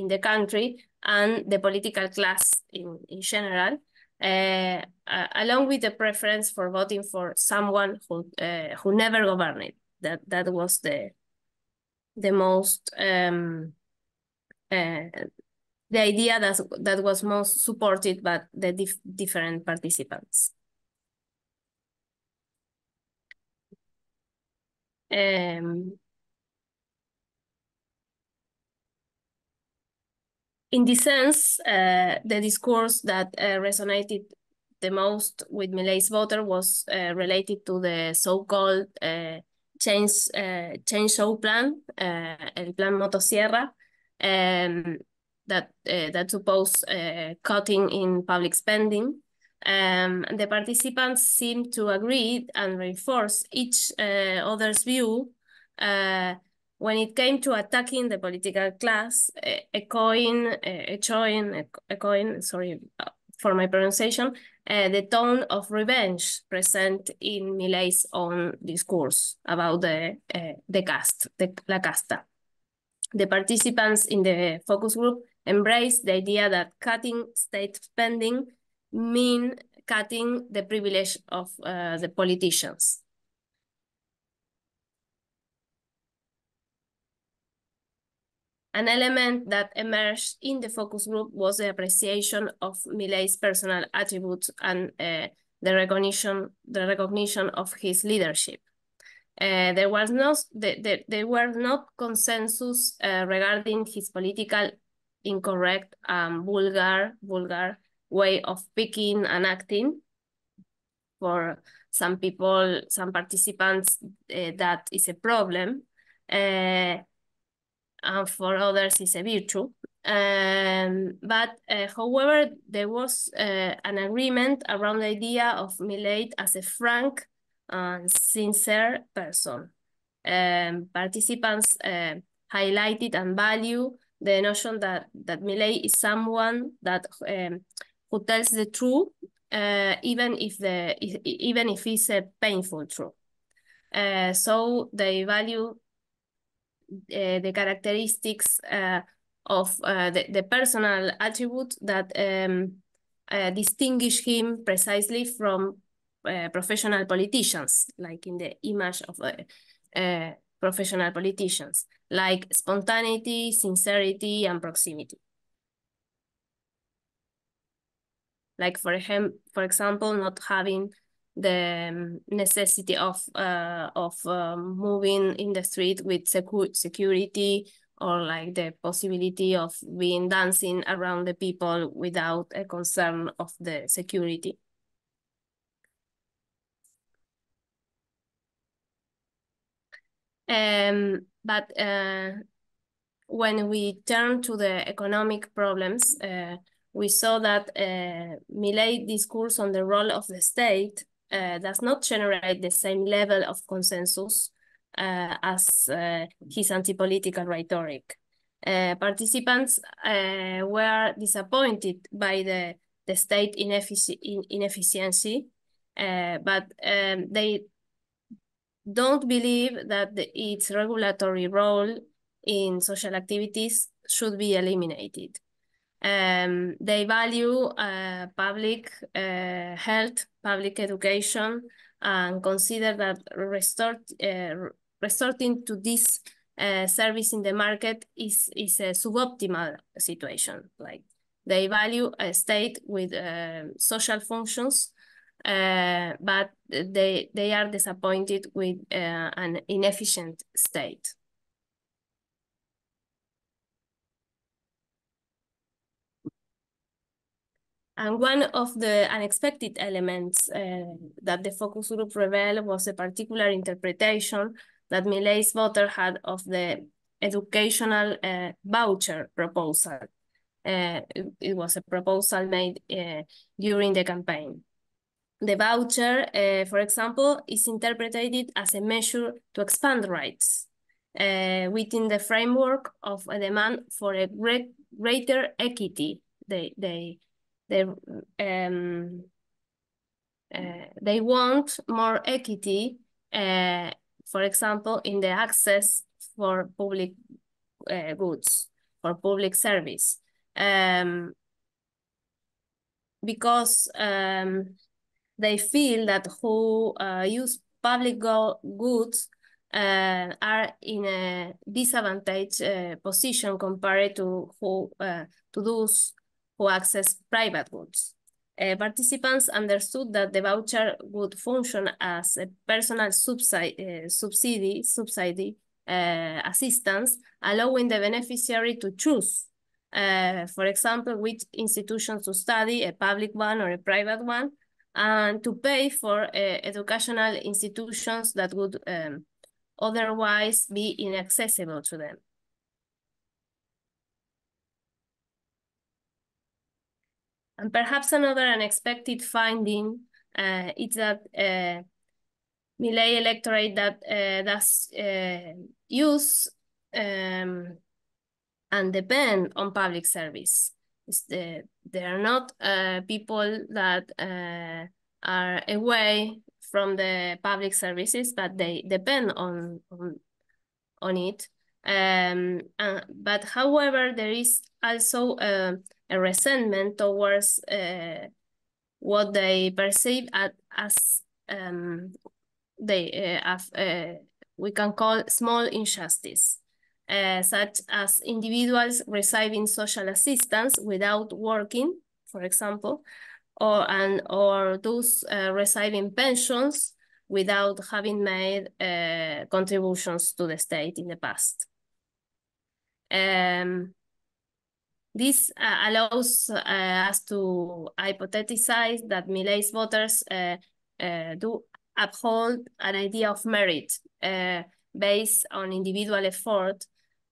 the country and the political class in general, along with the preference for voting for someone who never governed. That was the most the idea that was most supported by the different participants. In this sense, the discourse that resonated the most with Millet's voter was related to the so-called change show plan, el plan Motosierra, that supposed cutting in public spending. The participants seemed to agree and reinforce each other's view when it came to attacking the political class, echoing, sorry for my pronunciation, the tone of revenge present in Millet's own discourse about the caste, la casta. The participants in the focus group embraced the idea that cutting state spending mean cutting the privilege of the politicians. An element that emerged in the focus group was the appreciation of Millet's personal attributes and the recognition of his leadership. There were not consensus regarding his political incorrect and vulgar way of speaking and acting. For some people, some participants, that is a problem. And for others it's a virtue. But however, there was an agreement around the idea of Millet as a frank and sincere person. Participants highlighted and value the notion that Millet is someone that who tells the truth, even if it's a painful truth. So they value the characteristics of the personal attribute that distinguish him precisely from professional politicians, like in the image of professional politicians, like spontaneity, sincerity, and proximity. Like for example, not having the necessity of moving in the street with security, or like the possibility of being dancing around the people without a concern of the security. But when we turn to the economic problems, we saw that Millet's discourse on the role of the state does not generate the same level of consensus as his anti-political rhetoric. Participants were disappointed by the state inefficiency, but they don't believe that its regulatory role in social activities should be eliminated. They value public health, public education, and consider that resorting to this service in the market is a suboptimal situation. Like, they value a state with social functions, but they are disappointed with an inefficient state. And one of the unexpected elements that the focus group revealed was a particular interpretation that Milei's voter had of the educational voucher proposal. It was a proposal made during the campaign. The voucher, for example, is interpreted as a measure to expand rights within the framework of a demand for a greater equity. They want more equity, for example, in the access for public goods, for public service. Because they feel that who use public goods are in a disadvantaged position compared to those who access private goods. Participants understood that the voucher would function as a personal subsidy assistance, allowing the beneficiary to choose, for example, which institution to study, a public one or a private one, and to pay for educational institutions that would otherwise be inaccessible to them. And perhaps another unexpected finding is that Milei electorate that does use and depend on public service. They are not people that are away from the public services, but they depend on it. But however, there is also a resentment towards what they perceive as we can call small injustice, such as individuals receiving social assistance without working, for example, or those receiving pensions without having made contributions to the state in the past. This allows us to hypothesize that Milei's voters do uphold an idea of merit based on individual effort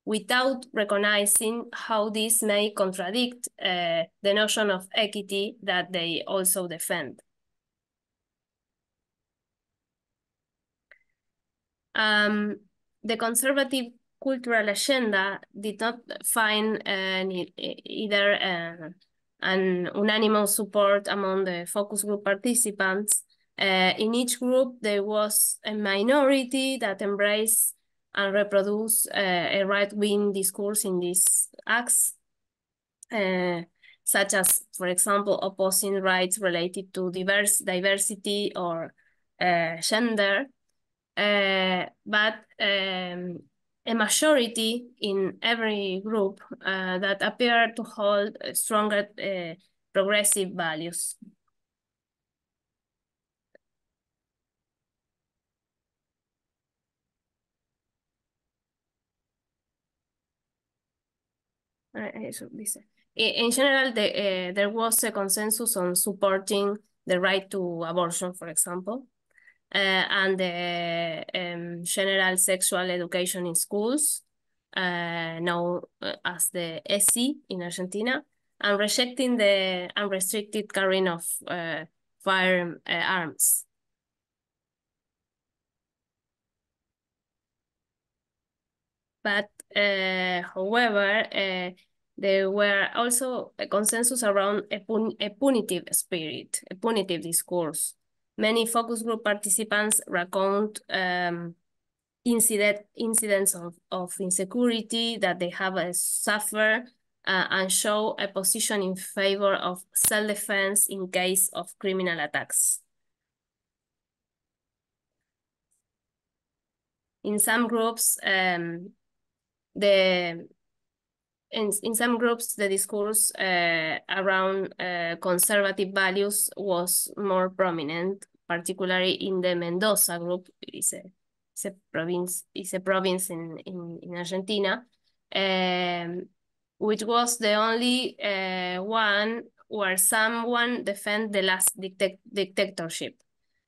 without recognizing how this may contradict the notion of equity that they also defend. The conservative cultural agenda did not find either an unanimous support among the focus group participants. In each group, there was a minority that embraced and reproduced a right-wing discourse in these acts, such as, for example, opposing rights related to diversity or gender. But a majority in every group that appear to hold stronger progressive values. In general, there was a consensus on supporting the right to abortion, for example, and the general sexual education in schools, known as the ESI in Argentina, and rejecting the unrestricted carrying of firearms. But however, there were also a consensus around a punitive spirit, a punitive discourse. Many focus group participants recount incidents of insecurity that they have suffered and show a position in favor of self-defense in case of criminal attacks. In some groups, in some groups, the discourse around conservative values was more prominent, particularly in the Mendoza group. It's a province in Argentina, which was the only one where someone defend the last dictatorship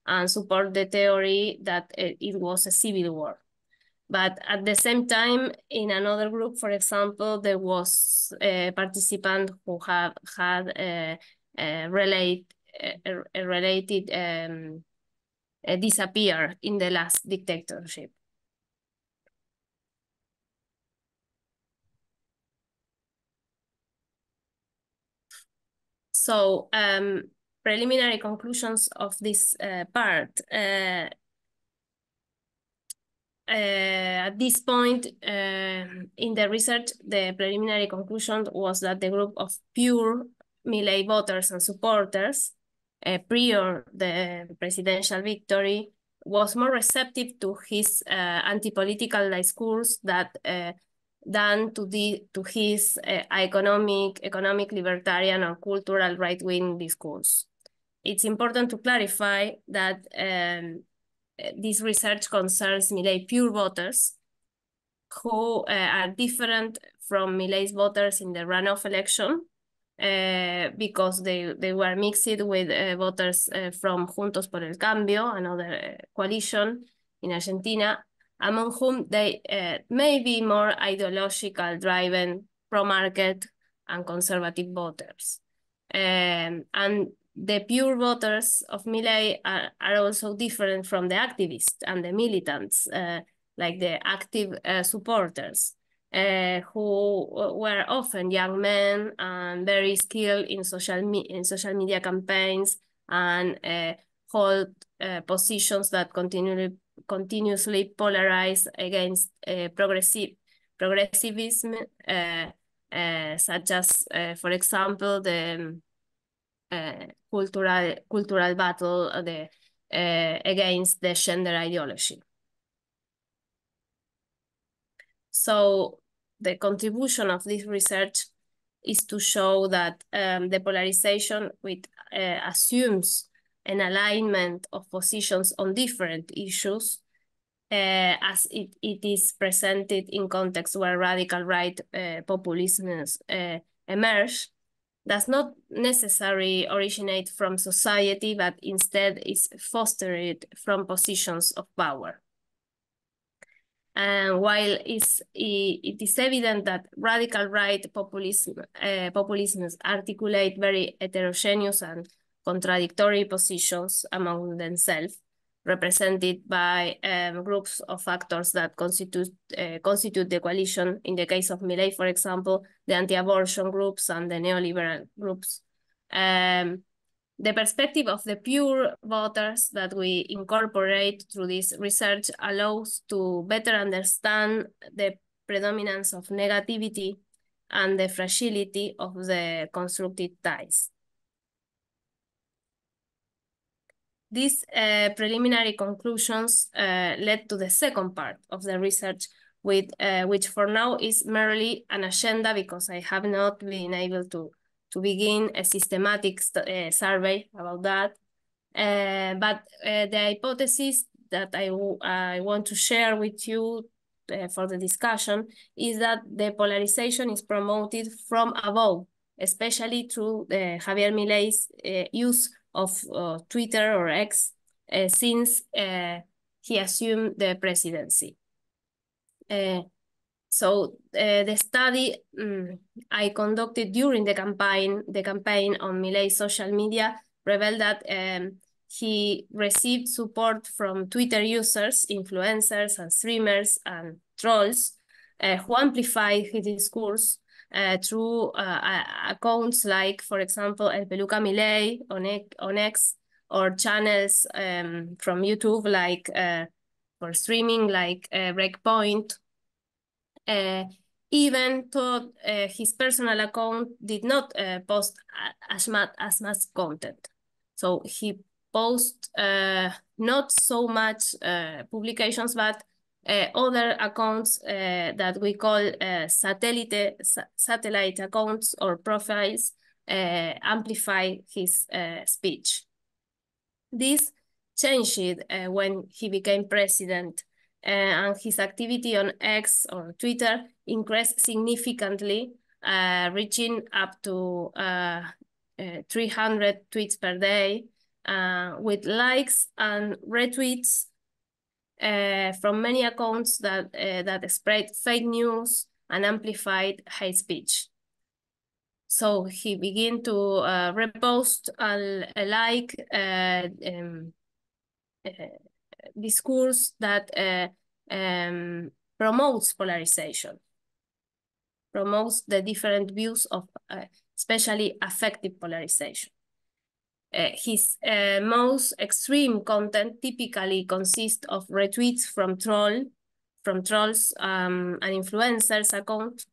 and support the theory that it was a civil war. But at the same time, in another group, for example, there was a participant who had related disappear in the last dictatorship. So preliminary conclusions of this part. At this point in the research, the preliminary conclusion was that the group of pure Milei voters and supporters prior the presidential victory was more receptive to his anti-political discourse than to his economic libertarian or cultural right-wing discourse. It's important to clarify that this research concerns Milei pure voters who are different from Milei's voters in the runoff election because they were mixed with voters from Juntos por el Cambio, another coalition in Argentina, among whom they may be more ideological driven, pro-market and conservative voters. And the pure voters of Milei are also different from the activists and the militants, like the active supporters, who were often young men and very skilled in social media campaigns and hold positions that continuously polarize against progressivism, such as, for example, the cultural battle against the gender ideology. So the contribution of this research is to show that the polarization which assumes an alignment of positions on different issues as it is presented in contexts where radical right populisms emerge, does not necessarily originate from society, but instead is fostered from positions of power. And while it is evident that radical right populisms articulate very heterogeneous and contradictory positions among themselves, represented by groups of actors that constitute the coalition. In the case of Milei, for example, the anti-abortion groups and the neoliberal groups. The perspective of the pure voters that we incorporate through this research allows to better understand the predominance of negativity and the fragility of the constructed ties. These preliminary conclusions led to the second part of the research, which for now is merely an agenda because I have not been able to begin a systematic survey about that. But the hypothesis that I want to share with you for the discussion is that the polarization is promoted from above, especially through Javier Milei's use of Twitter or X since he assumed the presidency. So the study I conducted during the campaign on Milei's social media revealed that he received support from Twitter users, influencers, and streamers and trolls who amplify his discourse through accounts like, for example, El Peluca Milei on X, or channels from YouTube like for streaming like Breakpoint. Even though his personal account did not post as much content. So he posts not so much publications, but other accounts that we call satellite accounts or profiles amplify his speech. This changed when he became president, and his activity on X or Twitter increased significantly, reaching up to 300 tweets per day, with likes and retweets from many accounts that spread fake news and amplified hate speech. So he began to repost like discourse that promotes polarization, promotes the different views of especially affective polarization. His most extreme content typically consists of retweets from trolls and influencers accounts,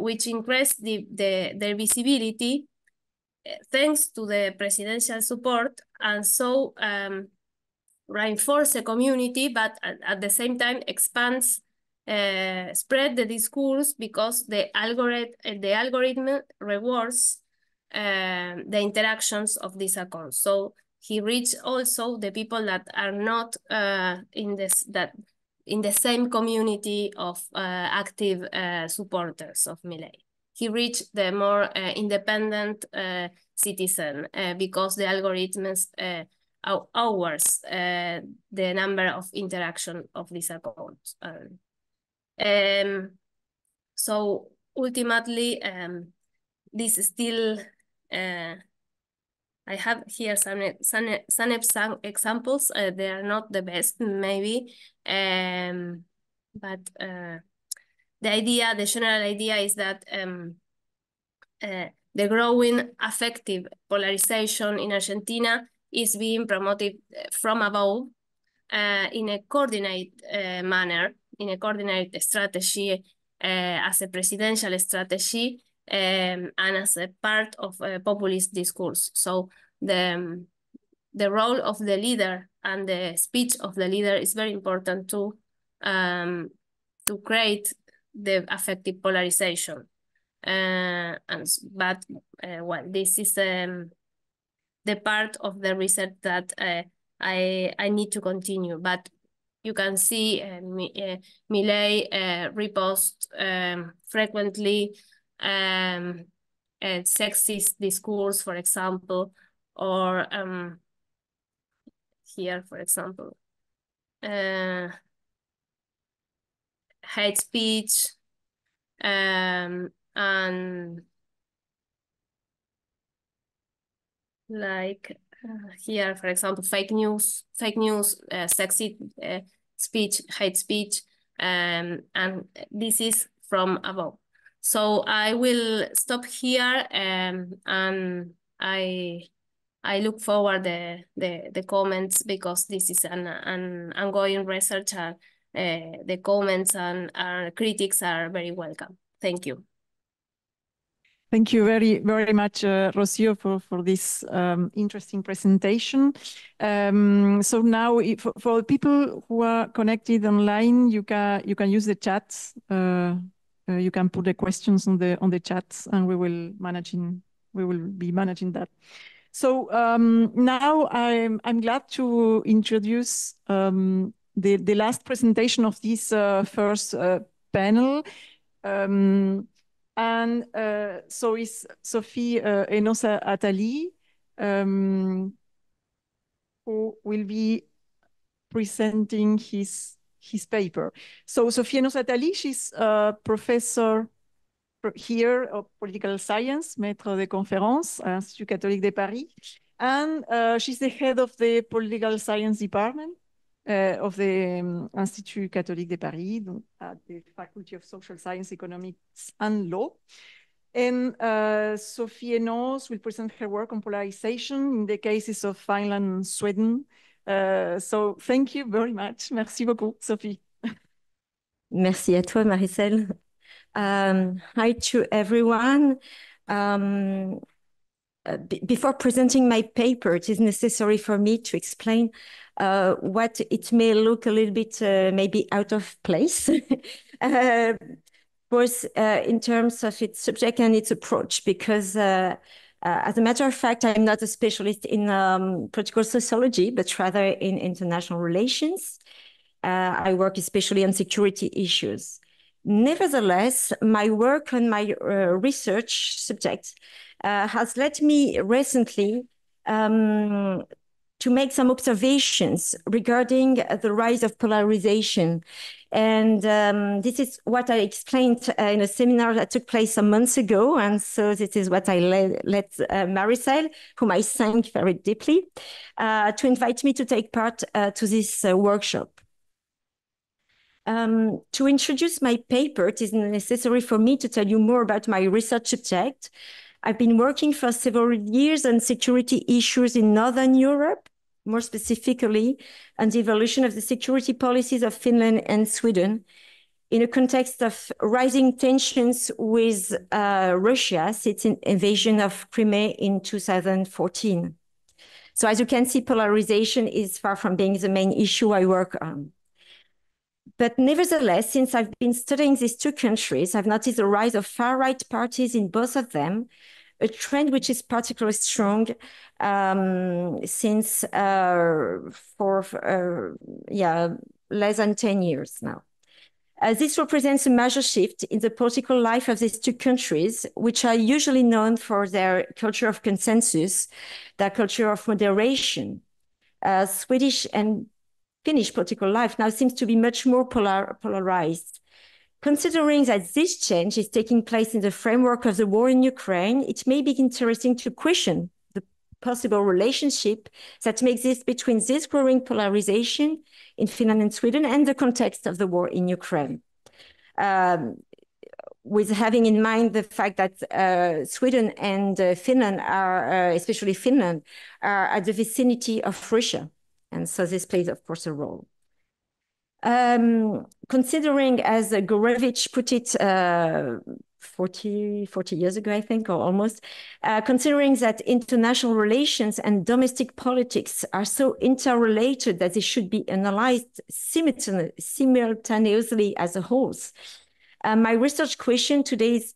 which increase their visibility thanks to the presidential support, and so reinforce the community, but at the same time expands, spread the discourse, because the algorithm rewards the interactions of these accounts. So he reached also the people that are not in the same community of active supporters of Milei. He reached the more independent citizen because the algorithms hours the number of interaction of this account. So ultimately, this is still, I have here some examples. They are not the best, maybe, but the general idea is that the growing affective polarization in Argentina is being promoted from above in a coordinated manner, in a coordinated strategy, as a presidential strategy, and as a part of a populist discourse. So the role of the leader and the speech of the leader is very important to create the affective polarization. Well, this is the part of the research that I need to continue. But you can see Milei repost frequently sexist discourse, for example, or here, for example, hate speech, and like here, for example, fake news, sexist speech, hate speech, and this is from above. So I will stop here, and I look forward the comments, because this is an ongoing research. The comments and critics are very welcome. Thank you. Thank you very, very much, Rocio, for this interesting presentation. So now, for people who are connected online, you can use the chat. You can put the questions on the chat, and we will be managing that. So now I'm glad to introduce the last presentation of this first panel. And so is Sophie Enosa Attali, who will be presenting his paper. So Sophie Enosa Attali, she's a professor here of political science, maître de conférence à l'Institut catholique de Paris. And she's the head of the political science department of the Institut Catholique de Paris at the Faculty of Social Science, Economics and Law. And Sophie Enos will present her work on polarization in the cases of Finland and Sweden. So thank you very much. Merci beaucoup, Sophie. Merci à toi, Maricel. Hi to everyone. Before presenting my paper, it is necessary for me to explain what it may look a little bit maybe out of place. Of course, in terms of its subject and its approach, because as a matter of fact, I'm not a specialist in political sociology, but rather in international relations. I work especially on security issues. Nevertheless, my work on my research subject has led me recently to make some observations regarding the rise of polarization. And this is what I explained in a seminar that took place some months ago. And so this is what I let Maricel, whom I thank very deeply, to invite me to take part to this workshop. To introduce my paper, it is necessary for me to tell you more about my research subject. I've been working for several years on security issues in Northern Europe, more specifically on the evolution of the security policies of Finland and Sweden in a context of rising tensions with Russia since its invasion of Crimea in 2014. So as you can see, polarization is far from being the main issue I work on. But nevertheless, since I've been studying these two countries, I've noticed the rise of far-right parties in both of them, a trend which is particularly strong since less than 10 years now. This represents a major shift in the political life of these two countries, which are usually known for their culture of consensus, their culture of moderation. Swedish and Finnish political life now seems to be much more polarized. Considering that this change is taking place in the framework of the war in Ukraine, it may be interesting to question the possible relationship that may exist between this growing polarization in Finland and Sweden and the context of the war in Ukraine. With having in mind the fact that Sweden and Finland are, especially Finland, are at the vicinity of Russia. And so this plays, of course, a role. Considering, as Gorevich put it 40 years ago, I think, or almost, considering that international relations and domestic politics are so interrelated that they should be analyzed simultaneously as a whole. My research question today is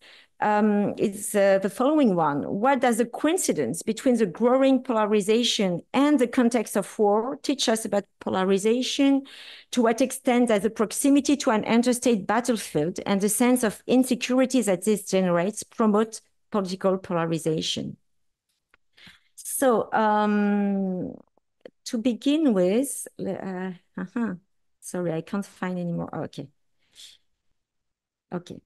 the following one. What does the coincidence between the growing polarization and the context of war teach us about polarization? To what extent does the proximity to an interstate battlefield and the sense of insecurity that this generates promote political polarization? So to begin with, sorry, I can't find anymore. Oh, okay. Okay.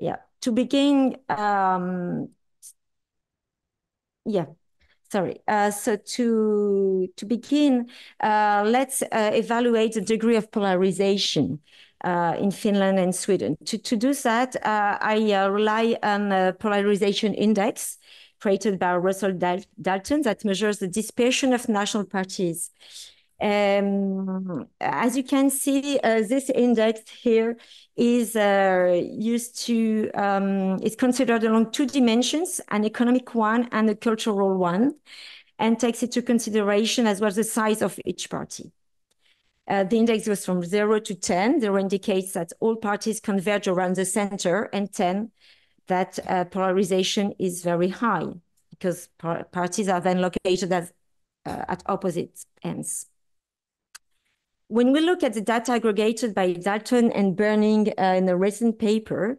Yeah, to begin, so to begin, let's evaluate the degree of polarization in Finland and Sweden. To do that, I rely on a polarization index created by Russell Dalton that measures the dispersion of national parties. As you can see, this index here is is considered along two dimensions, an economic one and a cultural one, and takes into consideration as well the size of each party. The index goes from 0 to 10. 0 indicates that all parties converge around the center, and 10 that polarization is very high because parties are then located at opposite ends. When we look at the data aggregated by Dalton and Burning in a recent paper,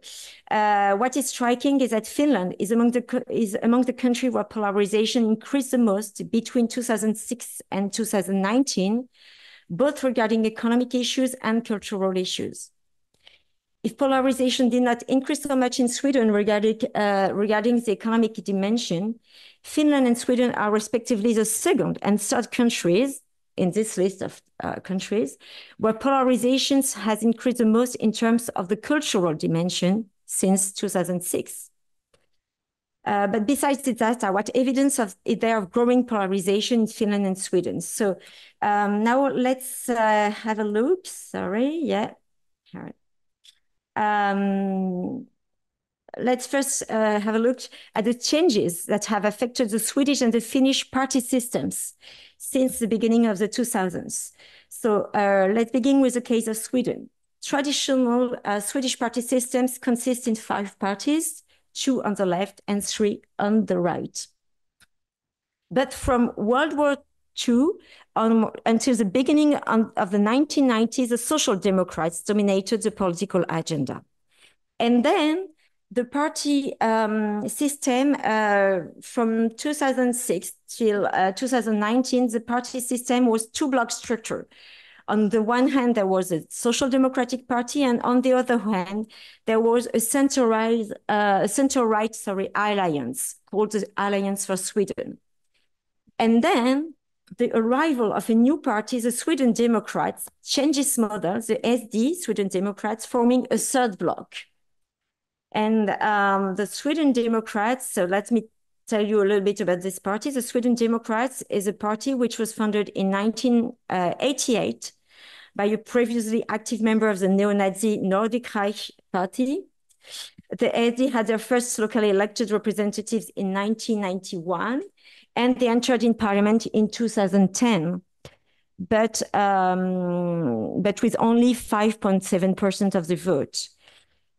what is striking is that Finland is among the countries where polarization increased the most between 2006 and 2019, both regarding economic issues and cultural issues. If polarization did not increase so much in Sweden regarding the economic dimension, Finland and Sweden are respectively the second and third countries in this list of countries, where polarization has increased the most in terms of the cultural dimension since 2006. But besides that, what evidence of there of growing polarization in Finland and Sweden? So now let's have a look. Sorry, yeah. All right. Let's first have a look at the changes that have affected the Swedish and the Finnish party systems since the beginning of the 2000s. So let's begin with the case of Sweden. Traditional Swedish party systems consist in 5 parties, 2 on the left and 3 on the right. But from World War II until the beginning of the 1990s, the Social Democrats dominated the political agenda. And then the party system from 2006 till 2019, the party system was 2-block structure. On the one hand, there was a Social Democratic Party, and on the other hand, there was a center-right alliance called the Alliance for Sweden. And then the arrival of a new party, the Sweden Democrats, changes model, the SD, Sweden Democrats, forming a 3rd bloc. And the Sweden Democrats, so let me tell you a little bit about this party. The Sweden Democrats is a party which was founded in 1988 by a previously active member of the neo-Nazi Nordic Reich Party. The SD had their first locally elected representatives in 1991, and they entered in parliament in 2010. But with only 5.7% of the vote.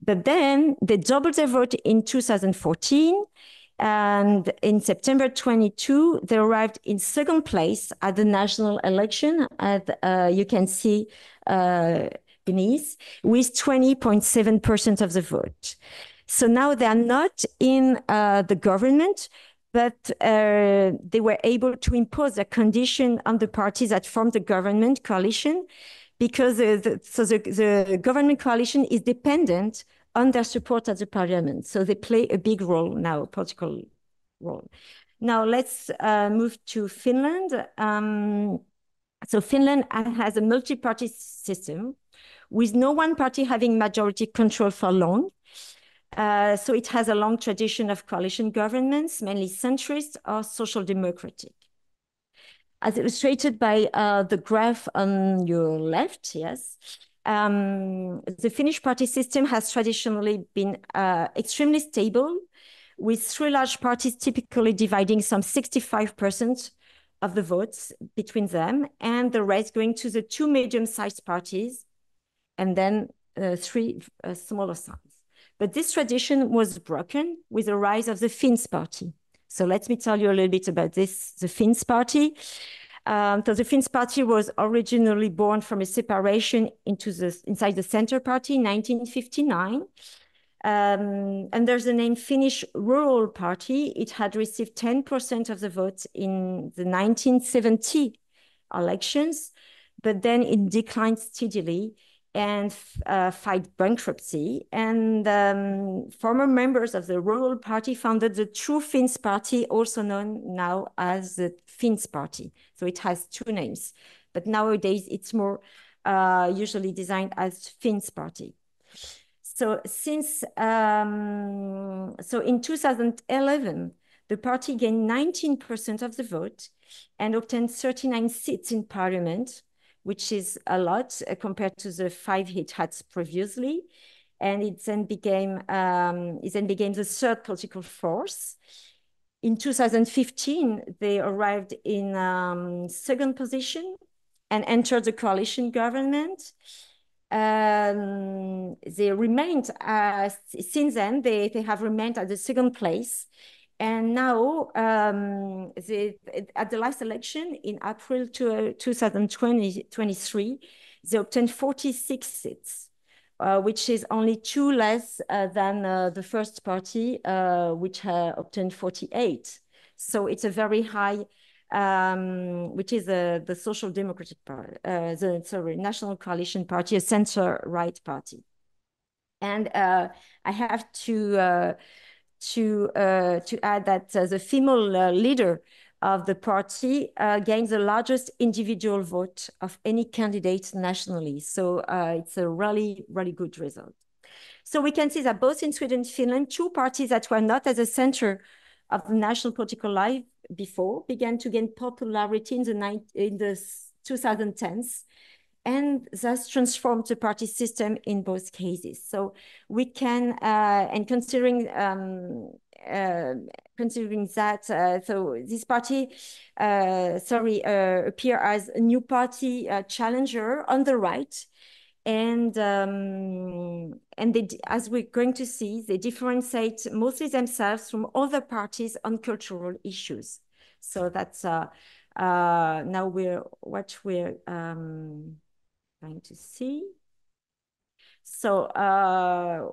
But then they doubled their vote in 2014, and in September 22, they arrived in 2nd place at the national election, as you can see beneath, with 20.7% of the vote. So now they are not in the government, but they were able to impose a condition on the parties that formed the government coalition, because the government coalition is dependent on their support at the parliament. So they play a big role now, political role. Now let's move to Finland. So Finland has a multi-party system with no one party having majority control for long. So it has a long tradition of coalition governments, mainly centrist or social democratic. As illustrated by the graph on your left, yes, the Finnish party system has traditionally been extremely stable, with 3 large parties typically dividing some 65% of the votes between them, and the rest going to the 2 medium-sized parties, and then 3 smaller size. But this tradition was broken with the rise of the Finns party. So let me tell you a little bit about this, the Finns party. So the Finns party was originally born from a separation inside the Center Party in 1959. Under the name Finnish Rural Party, it had received 10% of the votes in the 1970 elections, but then it declined steadily and filed bankruptcy. And former members of the Rural Party founded the True Finns Party, also known now as the Finns Party. So it has 2 names, but nowadays it's more usually designed as Finns Party. So since so in 2011, the party gained 19% of the vote and obtained 39 seats in parliament, which is a lot compared to the 5 it had previously. And it then became the 3rd political force. In 2015, they arrived in 2nd position and entered the coalition government. They remained, since then, they have remained at the 2nd place. And now, at the last election in April 2023, they obtained 46 seats, which is only 2 less than the first party, which obtained 48. So it's a very high, which is the Social Democratic Party, National Coalition Party, a center-right party. And I have to add that the female leader of the party gains the largest individual vote of any candidate nationally. So it's a really, really good result. So we can see that both in Sweden and Finland, two parties that were not at the center of the national political life before began to gain popularity in the 2010s, and thus transformed the party system in both cases. So we can, and considering that, so this party, appear as a new party challenger on the right, and they, as we're going to see, they differentiate mostly themselves from other parties on cultural issues. So that's now what we're going to see. So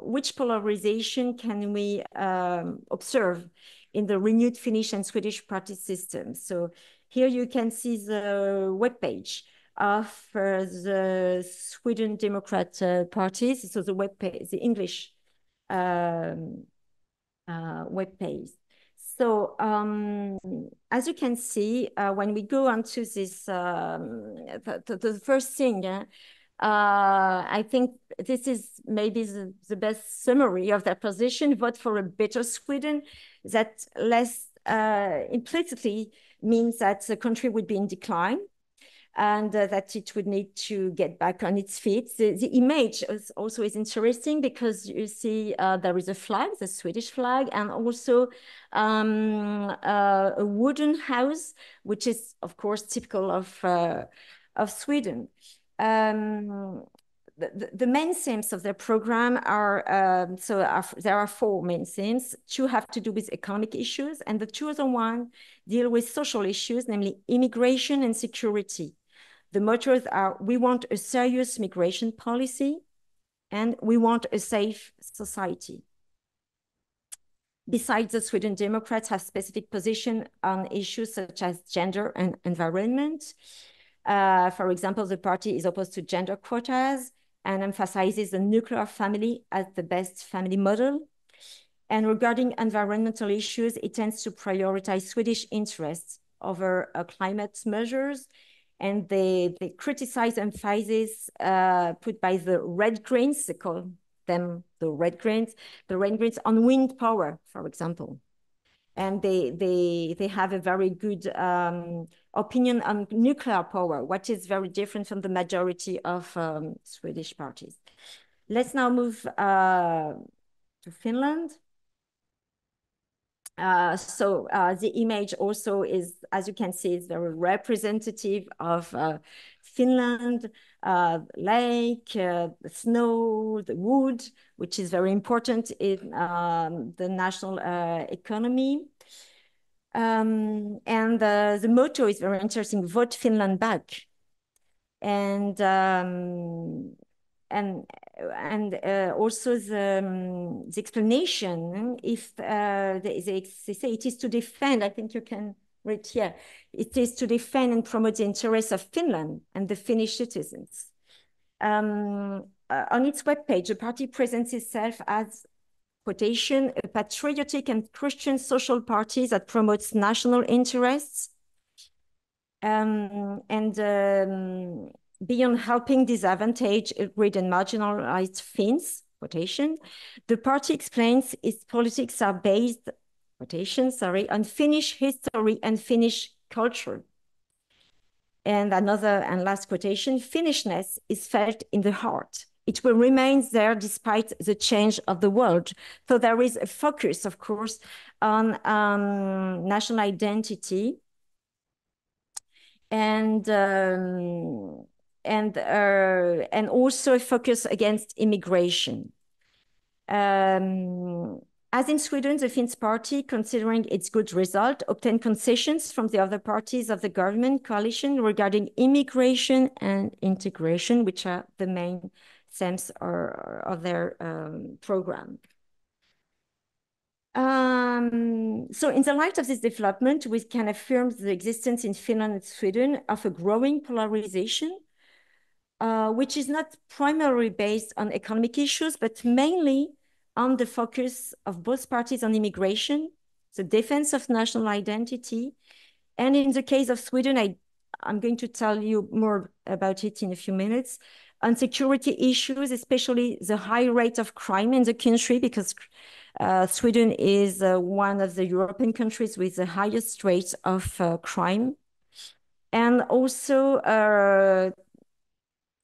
which polarization can we observe in the renewed Finnish and Swedish party system? So here you can see the webpage of the Sweden Democrat parties. So the webpage, the English webpage. So as you can see, when we go on to this, the first thing, I think this is maybe the best summary of their position: vote for a better Sweden. That less implicitly means that the country would be in decline, and that it would need to get back on its feet. The image also is interesting because you see there is a flag, the Swedish flag, and also a wooden house, which is of course typical of Sweden. The main themes of their program are, there are four main themes. Two have to do with economic issues, and the two other one deal with social issues, namely immigration and security. The mottos are: we want a serious migration policy, and we want a safe society. Besides, the Sweden Democrats have specific position on issues such as gender and environment. For example, the party is opposed to gender quotas and emphasizes the nuclear family as the best family model. And regarding environmental issues, it tends to prioritize Swedish interests over climate measures. And they criticize emphasis put by the red greens, they call them the red greens on wind power, for example. And they have a very good opinion on nuclear power, what is very different from the majority of Swedish parties. Let's now move to Finland. The image also is, as you can see, is very representative of Finland, lake, the snow, the wood, which is very important in the national economy. And the motto is very interesting: vote Finland back. And also the explanation, if they say it is to defend, I think you can read here, it is to defend and promote the interests of Finland and the Finnish citizens. On its webpage, the party presents itself as, quotation, a patriotic and Christian social party that promotes national interests. Beyond helping disadvantaged, agreed, and marginalized Finns, quotation, the party explains its politics are based, quotation, sorry, on Finnish history and Finnish culture. And another and last quotation: Finnishness is felt in the heart. It will remain there despite the change of the world. So there is a focus, of course, on national identity and also a focus against immigration. As in Sweden, the Finns party, considering its good result, obtained concessions from the other parties of the government coalition regarding immigration and integration, which are the main themes of their program. So in the light of this development, we can affirm the existence in Finland and Sweden of a growing polarization, which is not primarily based on economic issues, but mainly on the focus of both parties on immigration, the defense of national identity, And in the case of Sweden, I'm going to tell you more about it in a few minutes, on security issues, especially the high rate of crime in the country, because Sweden is one of the European countries with the highest rate of crime. And also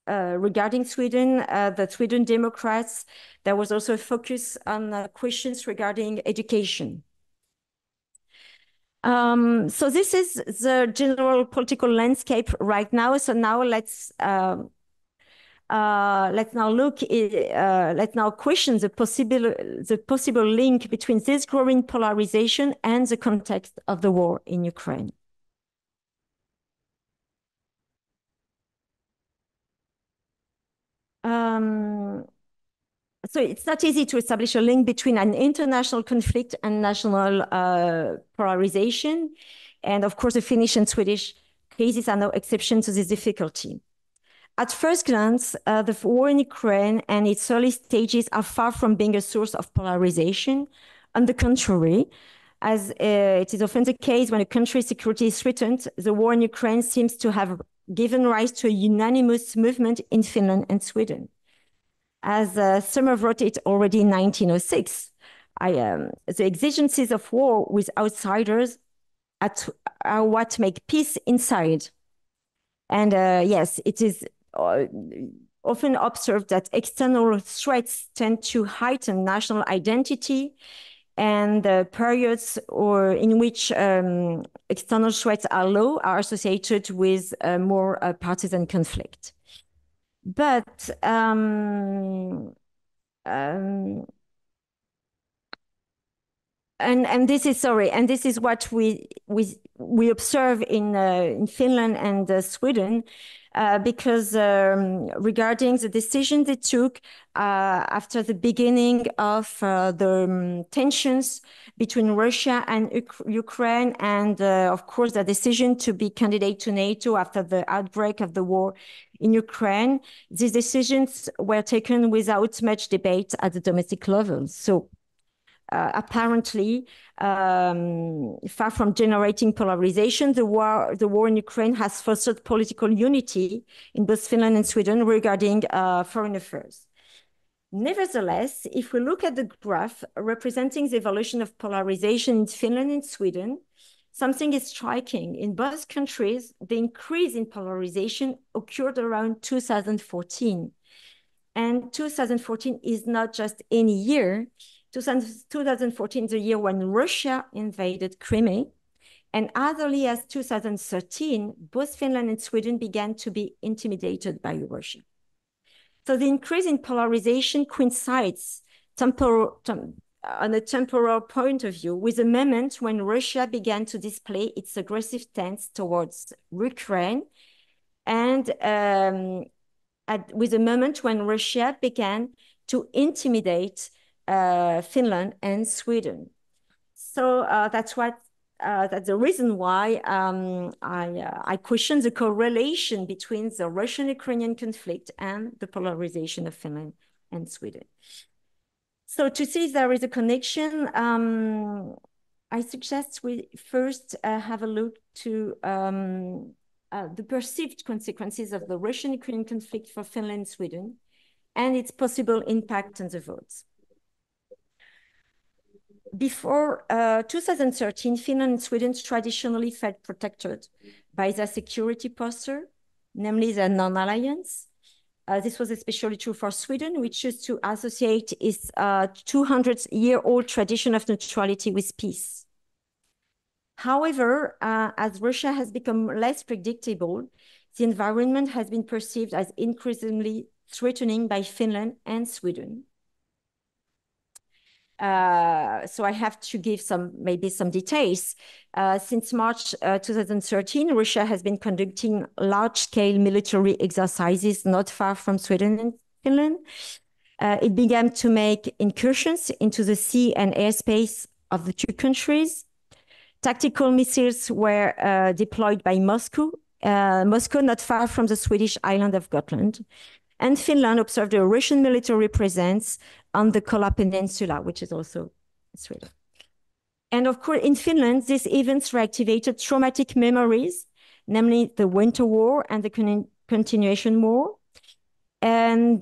regarding Sweden, the Sweden Democrats, there was also a focus on questions regarding education. So this is the general political landscape right now. So now let's now question the possible link between this growing polarization and the context of the war in Ukraine. So it's not easy to establish a link between an international conflict and national polarization. And of course, the Finnish and Swedish cases are no exception to this difficulty. At first glance, the war in Ukraine and its early stages are far from being a source of polarization. On the contrary, as it is often the case when a country's security is threatened, the war in Ukraine seems to have given rise to a unanimous movement in Finland and Sweden. As Summer wrote it already in 1906, the exigencies of war with outsiders are what make peace inside. And yes, it is often observed that external threats tend to heighten national identity, and periods in which external threats are low are associated with more partisan conflict. But and this is what we observe in Finland and Sweden, because regarding the decision they took after the beginning of the tensions between Russia and Ukraine, and of course the decision to be candidate to NATO after the outbreak of the war in Ukraine, these decisions were taken without much debate at the domestic level. So apparently, far from generating polarization, the war in Ukraine has fostered political unity in both Finland and Sweden regarding foreign affairs. Nevertheless, if we look at the graph representing the evolution of polarization in Finland and Sweden, something is striking. In both countries, the increase in polarization occurred around 2014. And 2014 is not just any year. 2014 is the year when Russia invaded Crimea. And as early as 2013, both Finland and Sweden began to be intimidated by Russia. So the increase in polarization coincides on a temporal point of view with a moment when Russia began to display its aggressive stance towards Ukraine, and with a moment when Russia began to intimidate Finland and Sweden. So that's the reason why I question the correlation between the Russian-Ukrainian conflict and the polarization of Finland and Sweden. So to see if there is a connection, I suggest we first have a look to the perceived consequences of the Russian-Ukrainian conflict for Finland and Sweden and its possible impact on the votes. Before 2013, Finland and Sweden traditionally felt protected by their security posture, namely their non-alliance. This was especially true for Sweden, which chose to associate its 200-year-old tradition of neutrality with peace. However, as Russia has become less predictable, the environment has been perceived as increasingly threatening by Finland and Sweden. So I have to give maybe some details. Since March 2013, Russia has been conducting large-scale military exercises not far from Sweden and Finland. It began to make incursions into the sea and airspace of the two countries. Tactical missiles were deployed by Moscow not far from the Swedish island of Gotland. And Finland observed a Russian military presence on the Kola Peninsula, which is also Sweden. And of course, in Finland, these events reactivated traumatic memories, namely the Winter War and the Continuation War. And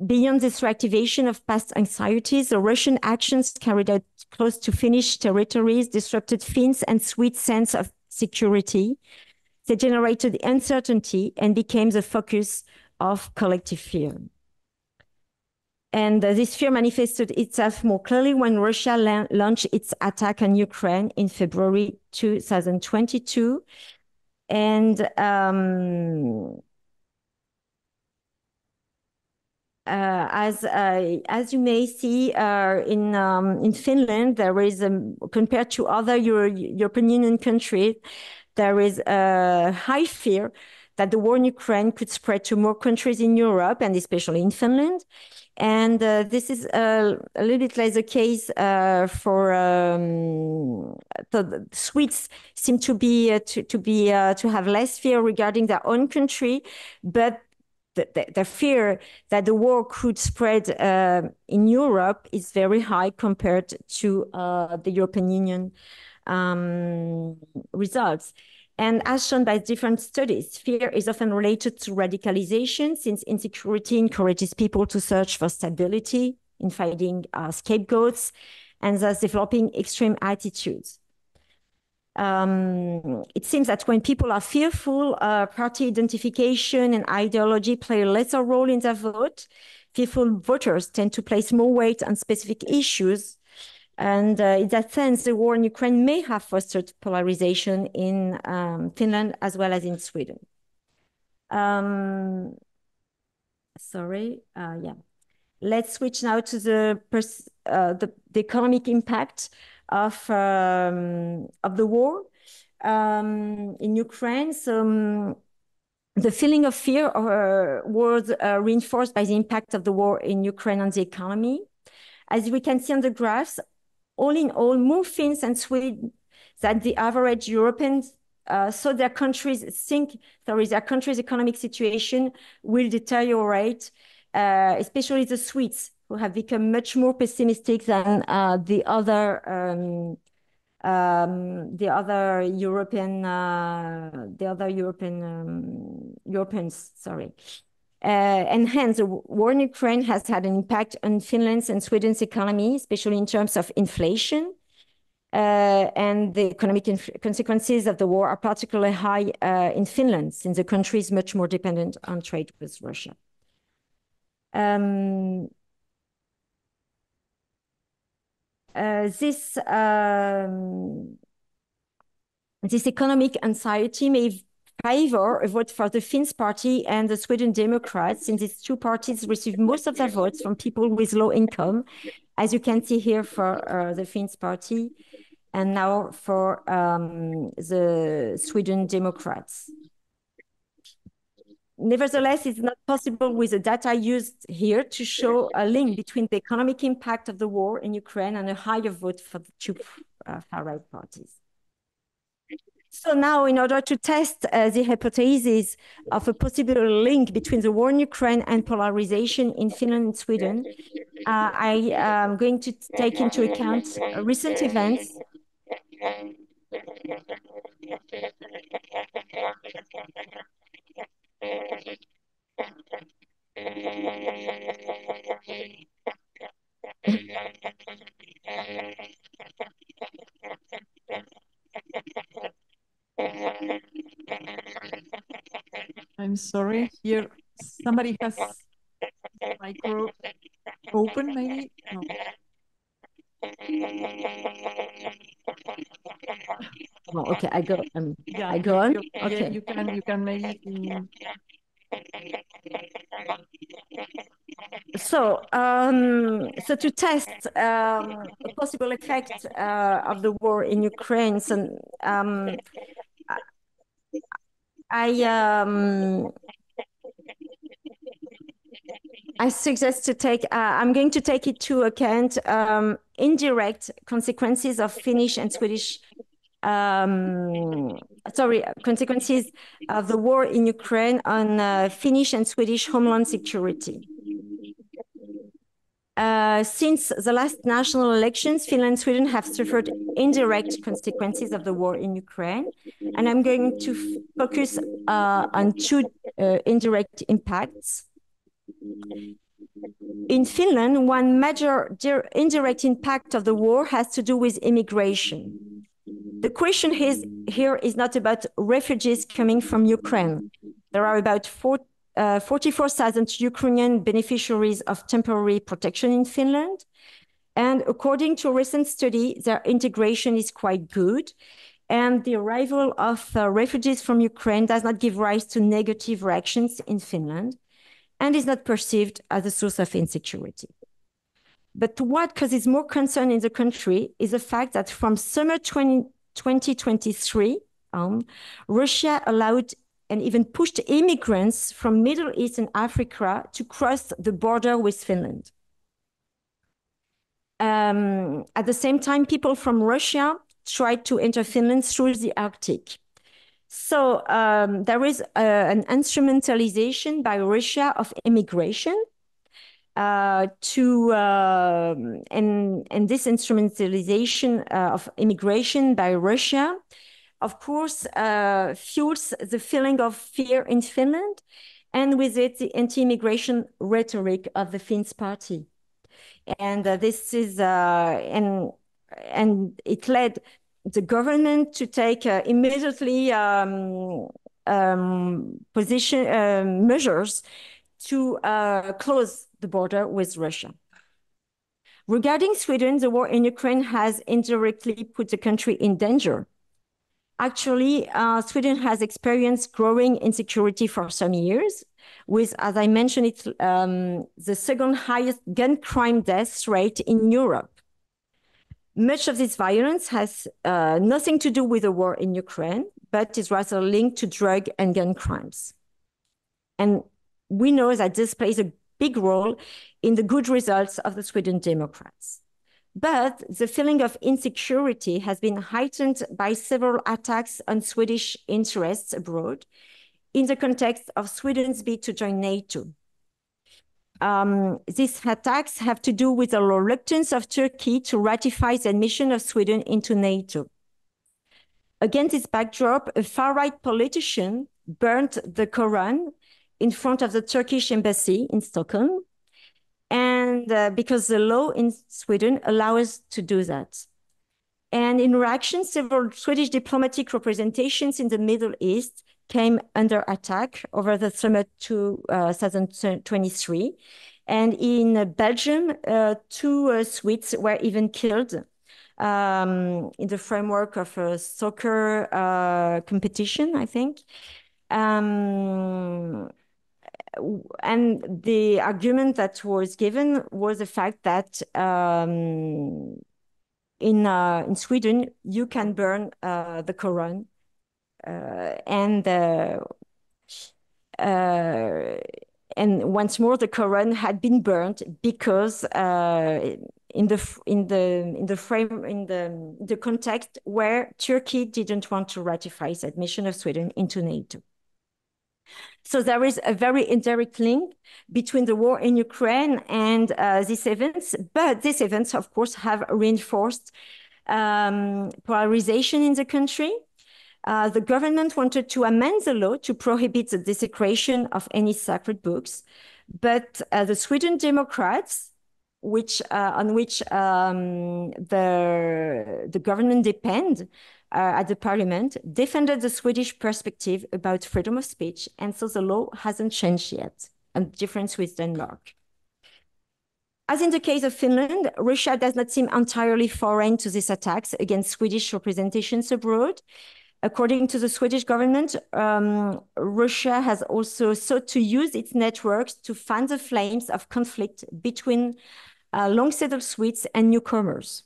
beyond this reactivation of past anxieties, the Russian actions carried out close to Finnish territories disrupted Finns and Swedes' sense of security. They generated uncertainty and became the focus of collective fear. And this fear manifested itself more clearly when Russia launched its attack on Ukraine in February 2022. And as you may see in Finland, there is compared to other European Union countries, there is a high fear that the war in Ukraine could spread to more countries in Europe and especially in Finland. And this is a little bit like the case for the Swedes seem to have less fear regarding their own country, but the fear that the war could spread in Europe is very high compared to the European Union results. And as shown by different studies, fear is often related to radicalization, since insecurity encourages people to search for stability in finding scapegoats and thus developing extreme attitudes. It seems that when people are fearful, party identification and ideology play a lesser role in their vote. Fearful voters tend to place more weight on specific issues. And in that sense, the war in Ukraine may have fostered polarization in Finland as well as in Sweden. Yeah. Let's switch now to the economic impact of the war in Ukraine. So the feeling of fear was reinforced by the impact of the war in Ukraine on the economy. As we can see on the graphs, all in all, more Finns and Swedes than the average Europeans so their countries their country's economic situation will deteriorate, especially the Swedes, who have become much more pessimistic than the other Europeans. Sorry. And hence, the war in Ukraine has had an impact on Finland's and Sweden's economy, especially in terms of inflation. And the economic consequences of the war are particularly high in Finland, since the country is much more dependent on trade with Russia. This economic anxiety may favor a vote for the Finns Party and the Sweden Democrats, since these two parties receive most of their votes from people with low income, as you can see here for the Finns Party, and now for the Sweden Democrats. Nevertheless, it's not possible with the data used here to show a link between the economic impact of the war in Ukraine and a higher vote for the two far-right parties. So now, in order to test the hypothesis of a possible link between the war in Ukraine and polarization in Finland and Sweden, I am going to take into account recent events. I'm sorry, here somebody has micro open, maybe? No. Well, okay, I go on. Okay, you can maybe. So to test a possible effect of the war in Ukraine, so I suggest to take, I'm going to take into account indirect consequences of Finnish and Swedish, consequences of the war in Ukraine on Finnish and Swedish homeland security. Since the last national elections, Finland and Sweden have suffered indirect consequences of the war in Ukraine. And I'm going to focus on two indirect impacts. In Finland, one major indirect impact of the war has to do with immigration. The question here is not about refugees coming from Ukraine. There are about 44,000 Ukrainian beneficiaries of temporary protection in Finland. And according to a recent study, their integration is quite good. And the arrival of refugees from Ukraine does not give rise to negative reactions in Finland and is not perceived as a source of insecurity. But what causes more concern in the country is the fact that from summer 2023, Russia allowed and even pushed immigrants from Middle East and Africa to cross the border with Finland. At the same time, people from Russia tried to enter Finland through the Arctic. So there is an instrumentalization by Russia of immigration and this instrumentalization of immigration by Russia, of course, fuels the feeling of fear in Finland, and with it, the anti-immigration rhetoric of the Finns Party. And this is, and it led the government to take immediately measures to close the border with Russia. Regarding Sweden, the war in Ukraine has indirectly put the country in danger. Actually, Sweden has experienced growing insecurity for some years, with, as I mentioned, it's the second highest gun crime death rate in Europe. Much of this violence has nothing to do with the war in Ukraine, but is rather linked to drug and gun crimes. And we know that this plays a big role in the good results of the Sweden Democrats. But the feeling of insecurity has been heightened by several attacks on Swedish interests abroad in the context of Sweden's bid to join NATO. These attacks have to do with the reluctance of Turkey to ratify the admission of Sweden into NATO. Against this backdrop, a far-right politician burnt the Quran in front of the Turkish embassy in Stockholm, and because the law in Sweden allows us to do that. And in reaction, several Swedish diplomatic representations in the Middle East came under attack over the summer 2023. And in Belgium, two Swedes were even killed in the framework of a soccer competition, I think. And the argument that was given was the fact that in Sweden, you can burn the Quran. And once more, the Quran had been burnt because in the context where Turkey didn't want to ratify the admission of Sweden into NATO. So there is a very indirect link between the war in Ukraine and these events, but these events, of course, have reinforced polarization in the country. The government wanted to amend the law to prohibit the desecration of any sacred books, but the Sweden Democrats, on which the government depend at the parliament, defended the Swedish perspective about freedom of speech, and so the law hasn't changed yet, a difference with Denmark. As in the case of Finland, Russia does not seem entirely foreign to these attacks against Swedish representations abroad. According to the Swedish government, Russia has also sought to use its networks to fan the flames of conflict between long-settled Swedes and newcomers.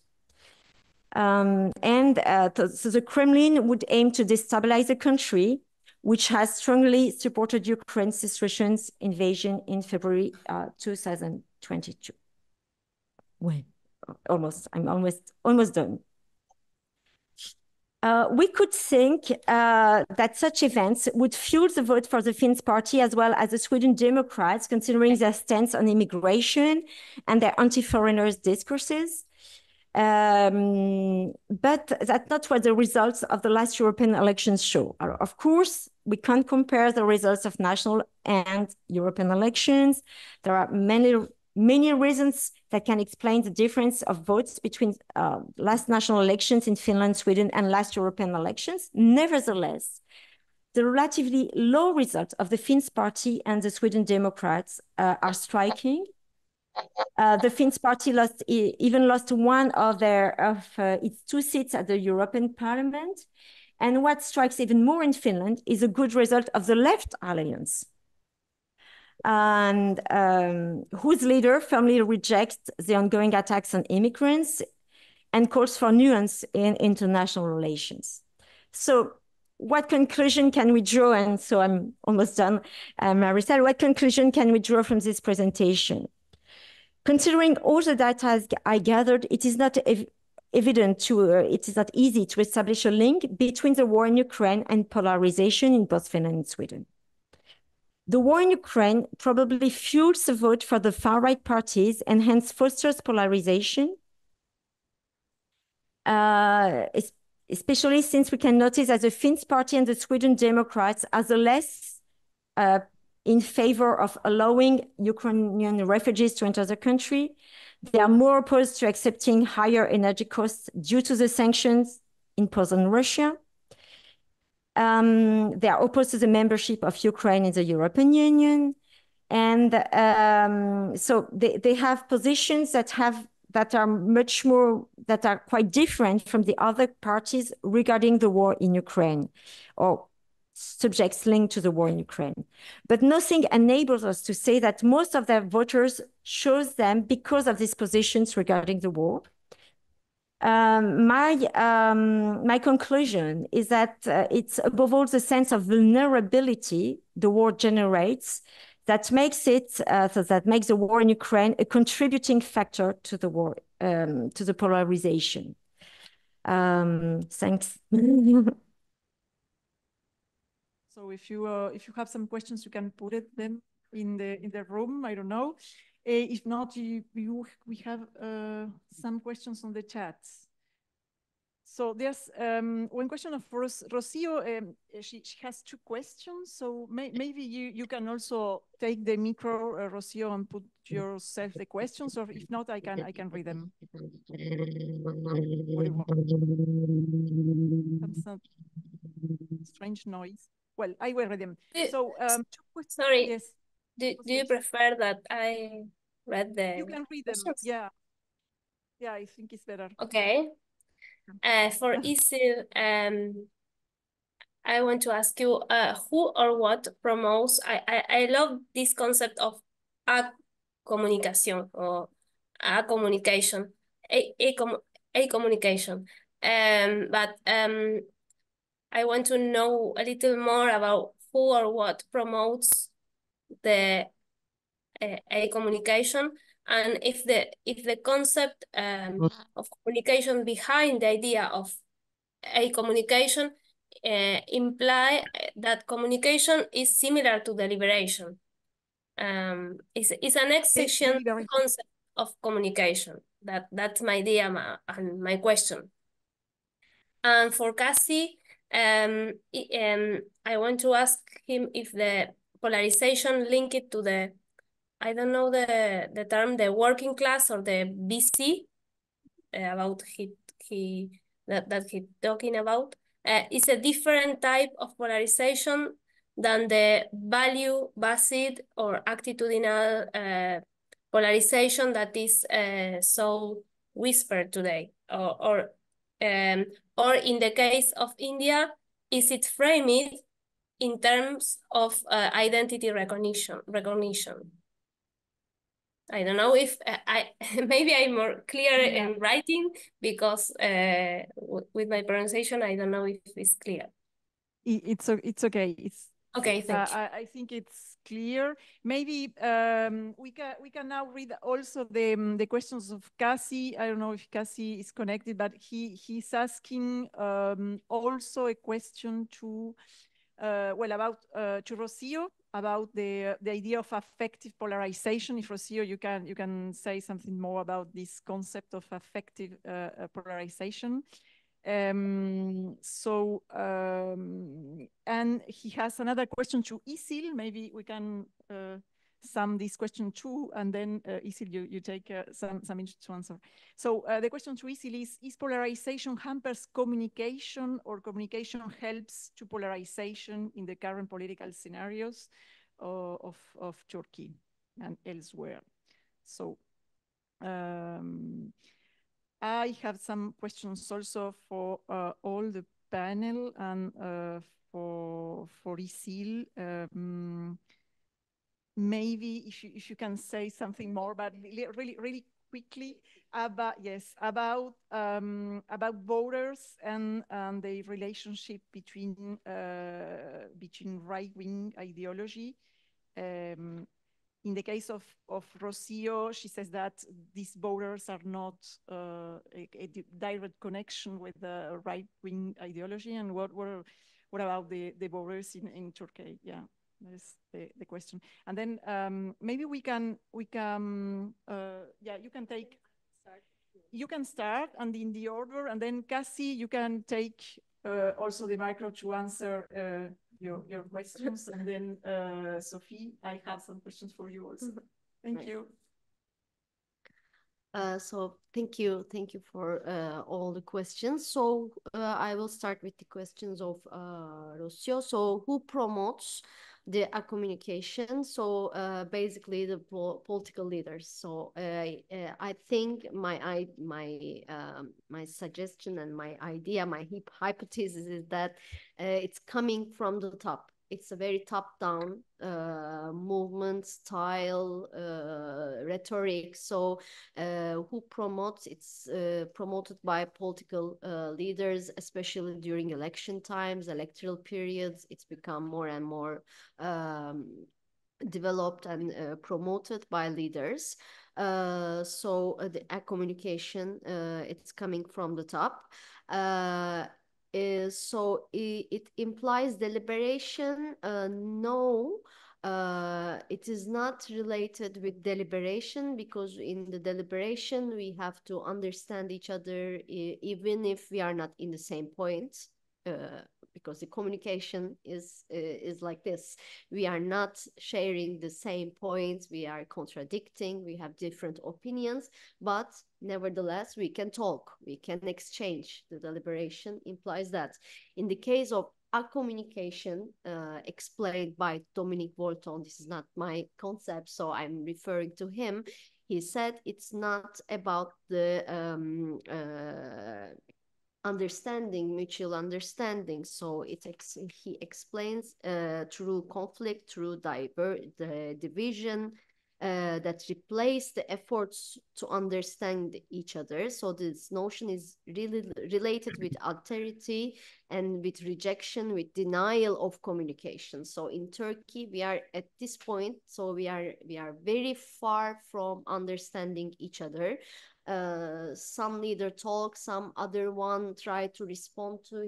So the Kremlin would aim to destabilize the country, which has strongly supported Ukraine's Russian invasion in February 2022. Well, I'm almost done. We could think that such events would fuel the vote for the Finns party as well as the Sweden Democrats, considering their stance on immigration and their anti-foreigners discourses. But that's not what the results of the last European elections show. Of course, we can't compare the results of national and European elections. There are many reasons that can explain the difference of votes between last national elections in Finland, Sweden, and last European elections. Nevertheless, the relatively low results of the Finns party and the Sweden Democrats are striking. The Finns party even lost one of its 2 seats at the European Parliament. And what strikes even more in Finland is a good result of the Left Alliance, and whose leader firmly rejects the ongoing attacks on immigrants and calls for nuance in international relations. So what conclusion can we draw? And so I'm almost done, Maricel. What conclusion can we draw from this presentation? Considering all the data I gathered, it is not it is not easy to establish a link between the war in Ukraine and polarization in both Finland and Sweden. The war in Ukraine probably fuels the vote for the far-right parties and hence fosters polarization, especially since we can notice that the Finns party and the Sweden Democrats are the less in favor of allowing Ukrainian refugees to enter the country. They are more opposed to accepting higher energy costs due to the sanctions imposed on Russia. They are opposed to the membership of Ukraine in the European Union. And so they have positions that are quite different from the other parties regarding the war in Ukraine, or subjects linked to the war in Ukraine. But nothing enables us to say that most of their voters chose them because of these positions regarding the war. My conclusion is that it's above all the sense of vulnerability the war generates that makes the war in Ukraine a contributing factor to the war, to the polarization. Thanks. So if you have some questions, you can put them in the room. I don't know. If not, we have some questions on the chat. So there's one question of Rocio. She has 2 questions. So maybe you can also take the micro, Rocio, and put yourself the questions. Or if not, I can read them. Some strange noise. Well, I will read them. So, sorry. Yes. Do you prefer that I read the? You can read them. questions? Yeah. Yeah, I think it's better. Okay. For easy, I want to ask you, who or what promotes? I love this concept of a communication or a communication, a communication. But I want to know a little more about who or what promotes the a communication, and if the concept of communication behind the idea of a communication imply that communication is similar to deliberation. It's an exception concept of communication. That's my idea and my question. And for Cassie, I want to ask him if the polarization linked to the, I don't know the term, the working class or the BC, about that he talking about, is a different type of polarization than the value-based or attitudinal polarization that is so whispered today, or in the case of India, is it framed in terms of identity recognition? I don't know if maybe I'm more clear in writing, because with my pronunciation, I don't know if it's clear. It's okay. Okay, thank you. I think it's clear. Maybe we can now read also the questions of Cassie. I don't know if Cassie is connected, but he's asking also a question to about to Rocio about the idea of affective polarization. If Rocio, you can say something more about this concept of affective polarization. And he has another question to Isil. Maybe we can sum this question too, and then Isil, you take some minutes to answer. So the question to Isil is polarization hampers communication, or communication helps to polarization in the current political scenarios of Turkey and elsewhere? So I have some questions also for all the panel and for Isil. Maybe if you can say something more, but really quickly about voters and the relationship between right-wing ideology. In the case of Rocio, she says that these voters are not a direct connection with the right-wing ideology. And what about the voters in Turkey? Yeah, that is the question. And then maybe we can yeah, you can take. You can start and in the order, and then Cassie, you can take also the micro to answer your questions, and then Sophie, I have some questions for you also. Thank you. So thank you for all the questions. So I will start with the questions of Rocio. So who promotes the communication? So basically the political leaders. So I think my suggestion and my idea, my hypothesis is that it's coming from the top. It's a very top-down movement, style, rhetoric. So who promotes? It's promoted by political leaders, especially during election times, electoral periods. It's become more and more developed and promoted by leaders. So the communication, it's coming from the top. So it implies deliberation. No, it is not related with deliberation, because in the deliberation we have to understand each other even if we are not in the same point. Because the communication is like this. We are not sharing the same points. We are contradicting. We have different opinions, but nevertheless, we can talk. We can exchange. The deliberation implies that. In the case of communication, explained by Dominique Bolton, this is not my concept, so I'm referring to him. He said it's not about the understanding, mutual understanding. So he explains through conflict, through division, that replace the efforts to understand each other. So this notion is really related with alterity and with rejection, with denial of communication. So in Turkey, we are at this point, so we are very far from understanding each other. Some leader talk, some other one try to respond to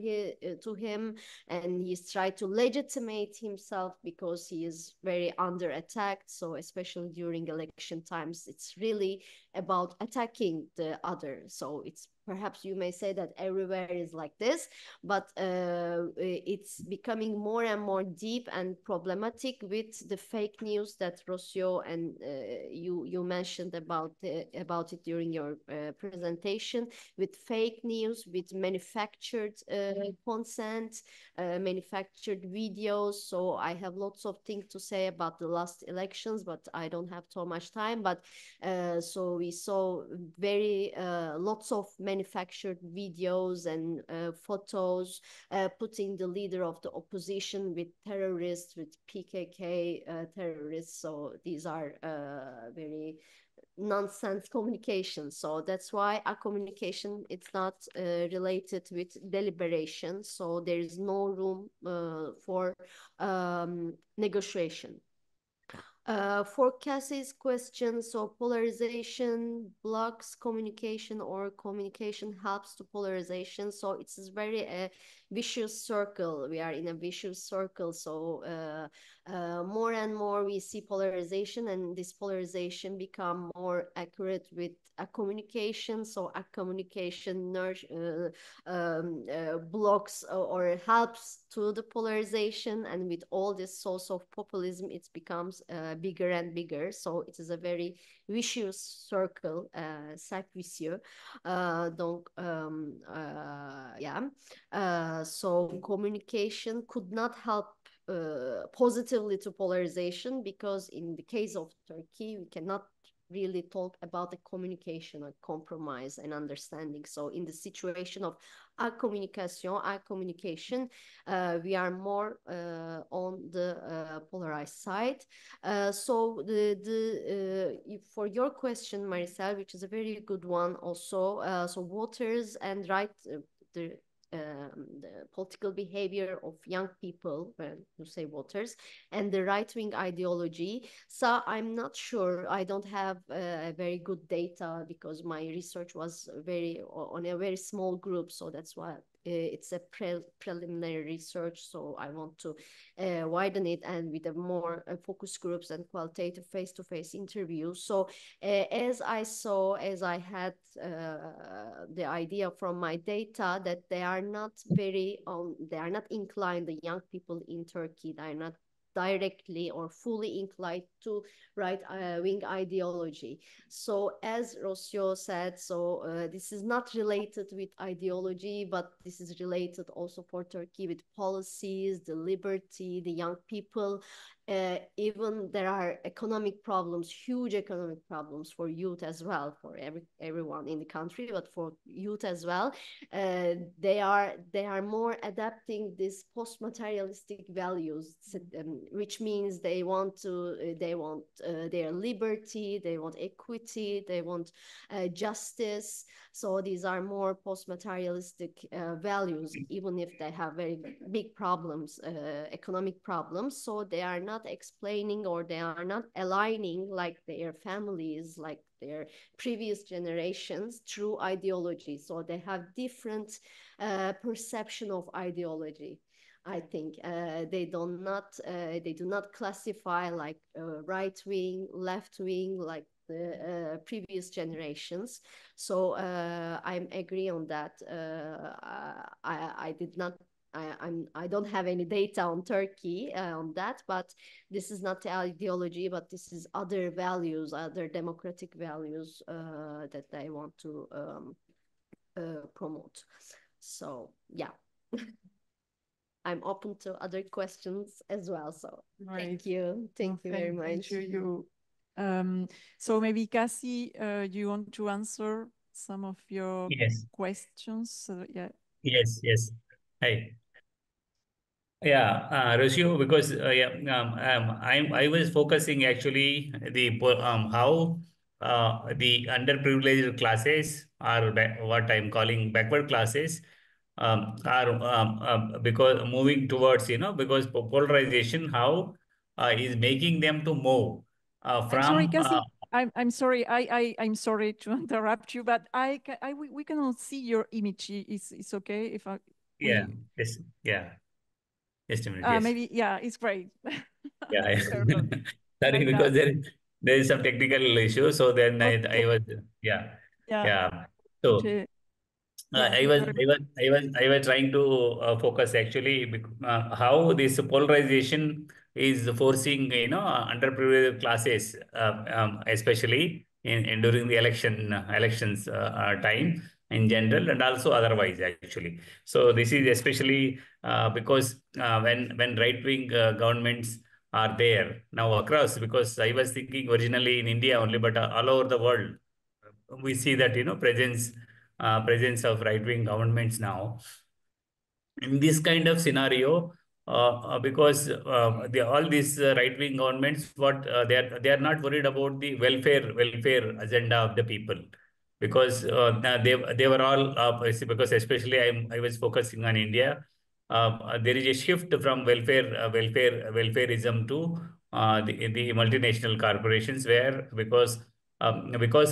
him, and he's tried to legitimate himself because he is very under attack. So especially during election times, it's really about attacking the other. So it's perhaps you may say that everywhere is like this, but it's becoming more and more deep and problematic with the fake news that Rocio and you mentioned about it during your presentation, with fake news, with manufactured consent, manufactured videos. So I have lots of things to say about the last elections, but I don't have so much time. But so we saw very lots of manufactured manufactured videos and photos, putting the leader of the opposition with terrorists, with PKK terrorists. So these are very nonsense communication. So that's why a communication, it's not related with deliberation. So there is no room for negotiation. For Cassie's question, so polarization blocks communication or communication helps to polarization. So it's very a vicious circle. We are in a vicious circle. So more and more we see polarization, and this polarization become more accurate with a communication. So a communication blocks or helps to the polarization, and with all this source of populism, it becomes bigger and bigger. So it is a very vicious circle, cercle vicieux. Donc, so communication could not help positively to polarization, because in the case of Turkey, we cannot really talk about the communication or compromise and understanding. So in the situation of our communication, we are more on the polarized side. So for your question, Maricel, which is a very good one also, so voters and the political behavior of young people, when you say voters, and the right-wing ideology. So I'm not sure. I don't have very good data, because my research was on a very small group. So that's why it's a preliminary research. So I want to widen it, and with a more focus groups and qualitative face-to-face interviews. So as I had the idea from my data, that they are not inclined, the young people in Turkey, they are not directly or fully inclined to right-wing ideology. So as Rocio said, so this is not related with ideology, but this is related also for Turkey with policies, the liberty, the young people. Even there are economic problems, huge economic problems for youth as well, for everyone in the country, but for youth as well. They are more adapting these post-materialistic values, which means they want their liberty, they want equity, they want justice. So these are more post-materialistic values, even if they have very big problems, economic problems. So they are not explaining, or they are not aligning like their families, like their previous generations, through ideology. So they have different perception of ideology. I think they do not classify like right wing, left wing, like the previous generations. So I'm agree on that. I don't have any data on Turkey on that, but this is not the ideology, but this is other values, other democratic values that I want to promote. So yeah. I'm open to other questions as well. So right. Thank you very much. Thank you. So maybe Cassie, you want to answer some of your questions? Yes. Hi. Yeah, Rocio, because I was focusing actually how the underprivileged classes, or what I'm calling backward classes, are because moving towards, because polarization, how is making them to move from. I'm sorry, Cassie. I'm sorry. I'm sorry to interrupt you, but we cannot see your image. It's okay if I. Yeah. Just a minute. Yes. Maybe, it's great. Yeah. Sorry, because there is some technical issue. So then I was So I was trying to focus actually how this polarization is forcing underprivileged classes, especially in during the elections time in general, and also otherwise actually. So this is especially because when right-wing governments are there now across, because I was thinking originally in India only, but all over the world we see that presence presence of right-wing governments now. In this kind of scenario, because all these right-wing governments, what they are not worried about the welfare agenda of the people, because they were all because especially I was focusing on India. There is a shift from welfareism to the multinational corporations, where because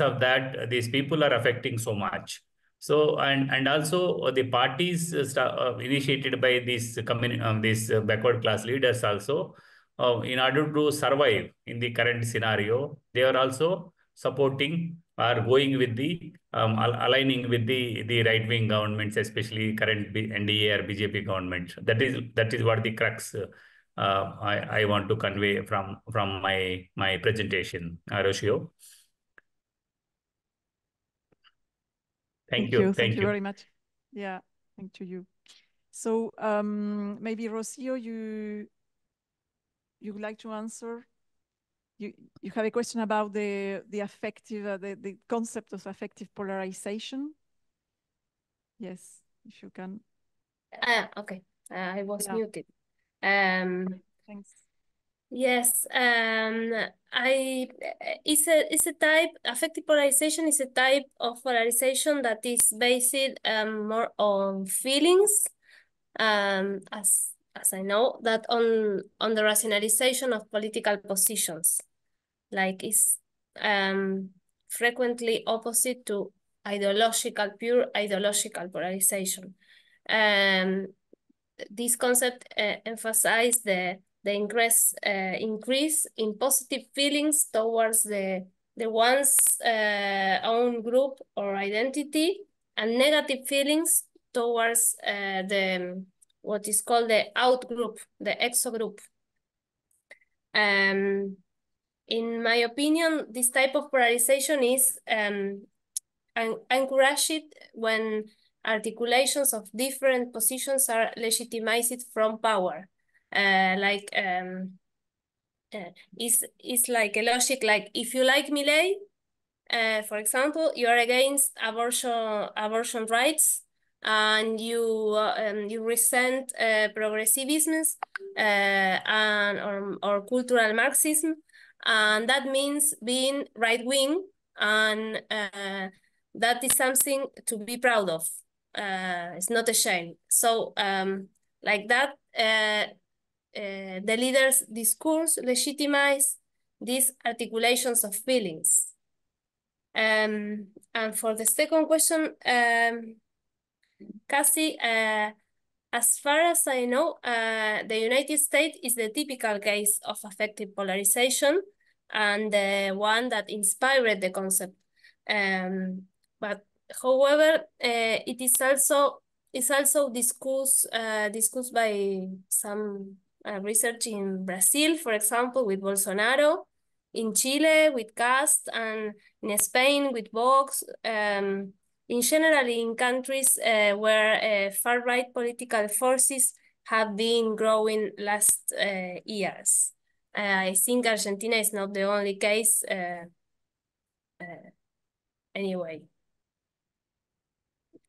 of that these people are affecting so much. So and also the parties initiated by these backward class leaders also, in order to survive in the current scenario, they are also supporting or going with the aligning with the right wing governments, especially current NDA or BJP government. That is what the crux I want to convey from my presentation, Rocio. Thank you. Thank you very much. Yeah, thank you. So maybe Rocio, you would like to answer? You have a question about the affective, the concept of affective polarization? Yes, if you can. Okay, I was muted. Thanks. Yes, it's a type, affective polarization is a type of polarization that is based more on feelings, as I know, that on the rationalization of political positions. Like it's frequently opposite to pure ideological polarization. This concept emphasizes the increase in positive feelings towards the one's own group or identity, and negative feelings towards what is called the out group, the exo group. In my opinion, this type of polarization is encouraged when articulations of different positions are legitimized from power. It's like a logic, like if you like Milei, for example, you are against abortion rights, and you resent progressivism or cultural Marxism, and that means being right-wing, and that is something to be proud of. It's not a shame. So like that, the leader's discourse legitimize these articulations of feelings. And for the second question, Cassie, as far as I know, the United States is the typical case of affective polarization, and the one that inspired the concept. But however, it is also discussed by some research in Brazil, for example, with Bolsonaro, in Chile with Cast, and in Spain with Vox. In general, in countries where far-right political forces have been growing last years. I think Argentina is not the only case. Anyway,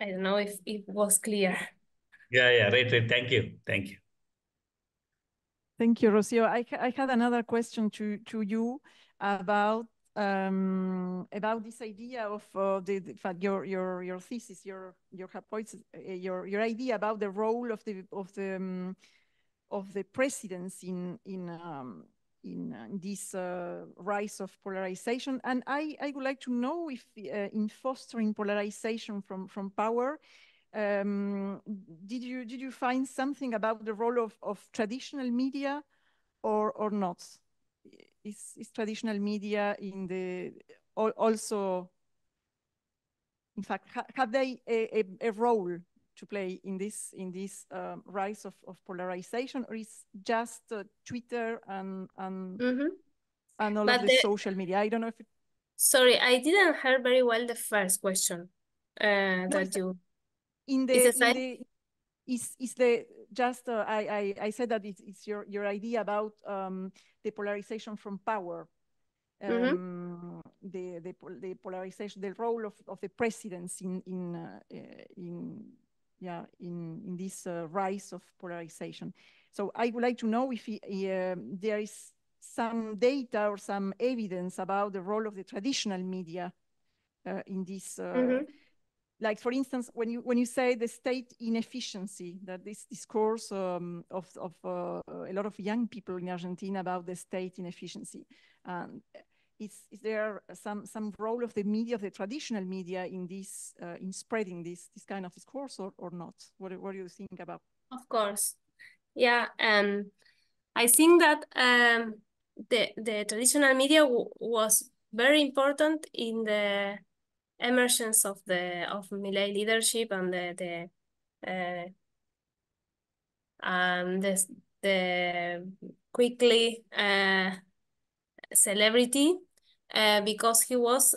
I don't know if it was clear. Yeah, right. Thank you. Thank you, Rocio. I had another question to you about this idea of your thesis, your hypothesis, your idea about the role of the presidents in this rise of polarization. And I would like to know if in fostering polarization from power, did you find something about the role of traditional media or not? Is traditional media also, in fact, have they a role to play in this rise of polarization, or is just Twitter and all of the social media? I don't know if Sorry, I didn't hear very well the first question I said that it's your idea about the polarization from power. the polarization, the role of the presidents in this rise of polarization. So I would like to know if there is some data or some evidence about the role of the traditional media in this. Like, for instance, when you say the state inefficiency, that this discourse of a lot of young people in Argentina about the state inefficiency, is there some role of the media, of the traditional media, in this in spreading this kind of discourse, or not? What do you think about? Of course, yeah. I think that the traditional media was very important in the emergence of Milei leadership and the quickly celebrity, because he was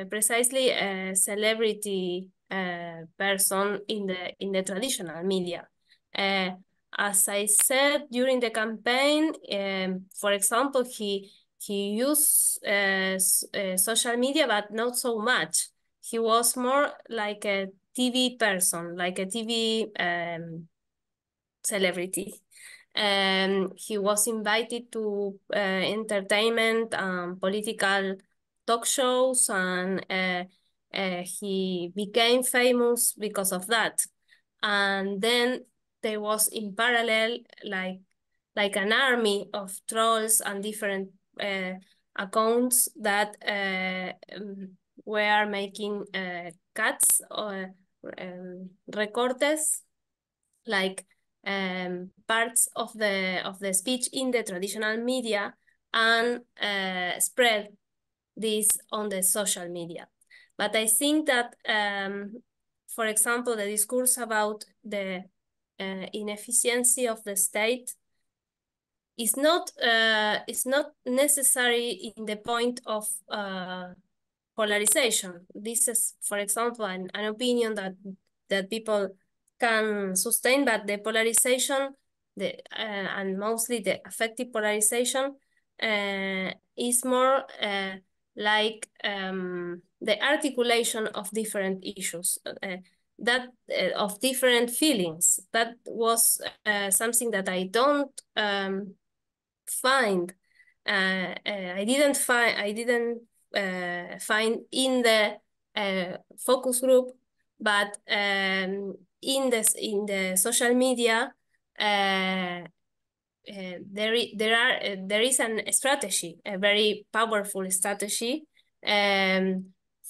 precisely a celebrity person in the traditional media. As I said during the campaign, for example, he used social media, but not so much. He was more like a TV person, like a TV celebrity. He was invited to entertainment and political talk shows, and he became famous because of that. And then there was in parallel like an army of trolls and different accounts that were making cuts or recortes, like parts of the speech in the traditional media, and spread this on the social media. But I think that, for example, the discourse about the inefficiency of the state is not necessary in the point of polarization. This is, for example, an opinion that people can sustain, but the polarization, and mostly the affective polarization, is more like the articulation of different issues, of different feelings. That was something that I don't find. I didn't find in the focus group, but in the social media, there is a strategy, a very powerful strategy,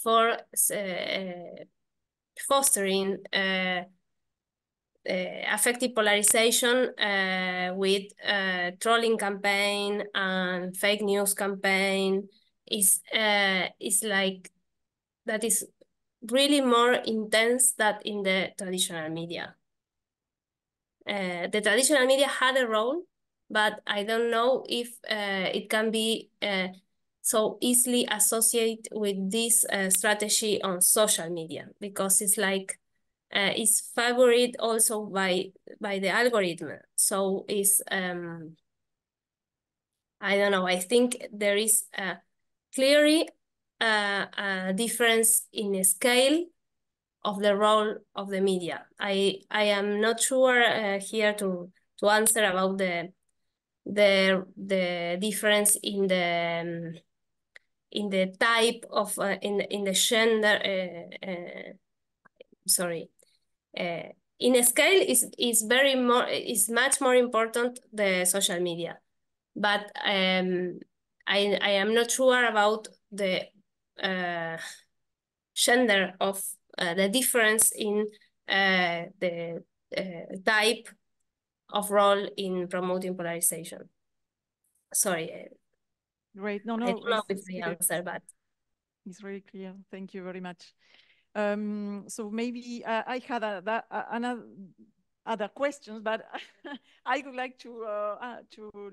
for fostering affective polarization with trolling campaign and fake news campaign. Is like that is really more intense than in the traditional media. The traditional media had a role, but I don't know if it can be so easily associated with this strategy on social media, because it's like it's favored also by the algorithm. So it's I don't know. I think there is clearly a difference in the scale of the role of the media. I am not sure here to answer about the difference in the type of in the gender. Sorry. In a scale is much more important the social media, but I am not sure about the gender of the difference in the type of role in promoting polarization. Sorry. Great. No, I don't know if the answer, but it's very clear. Thank you very much. So maybe I had another other questions, but I would like to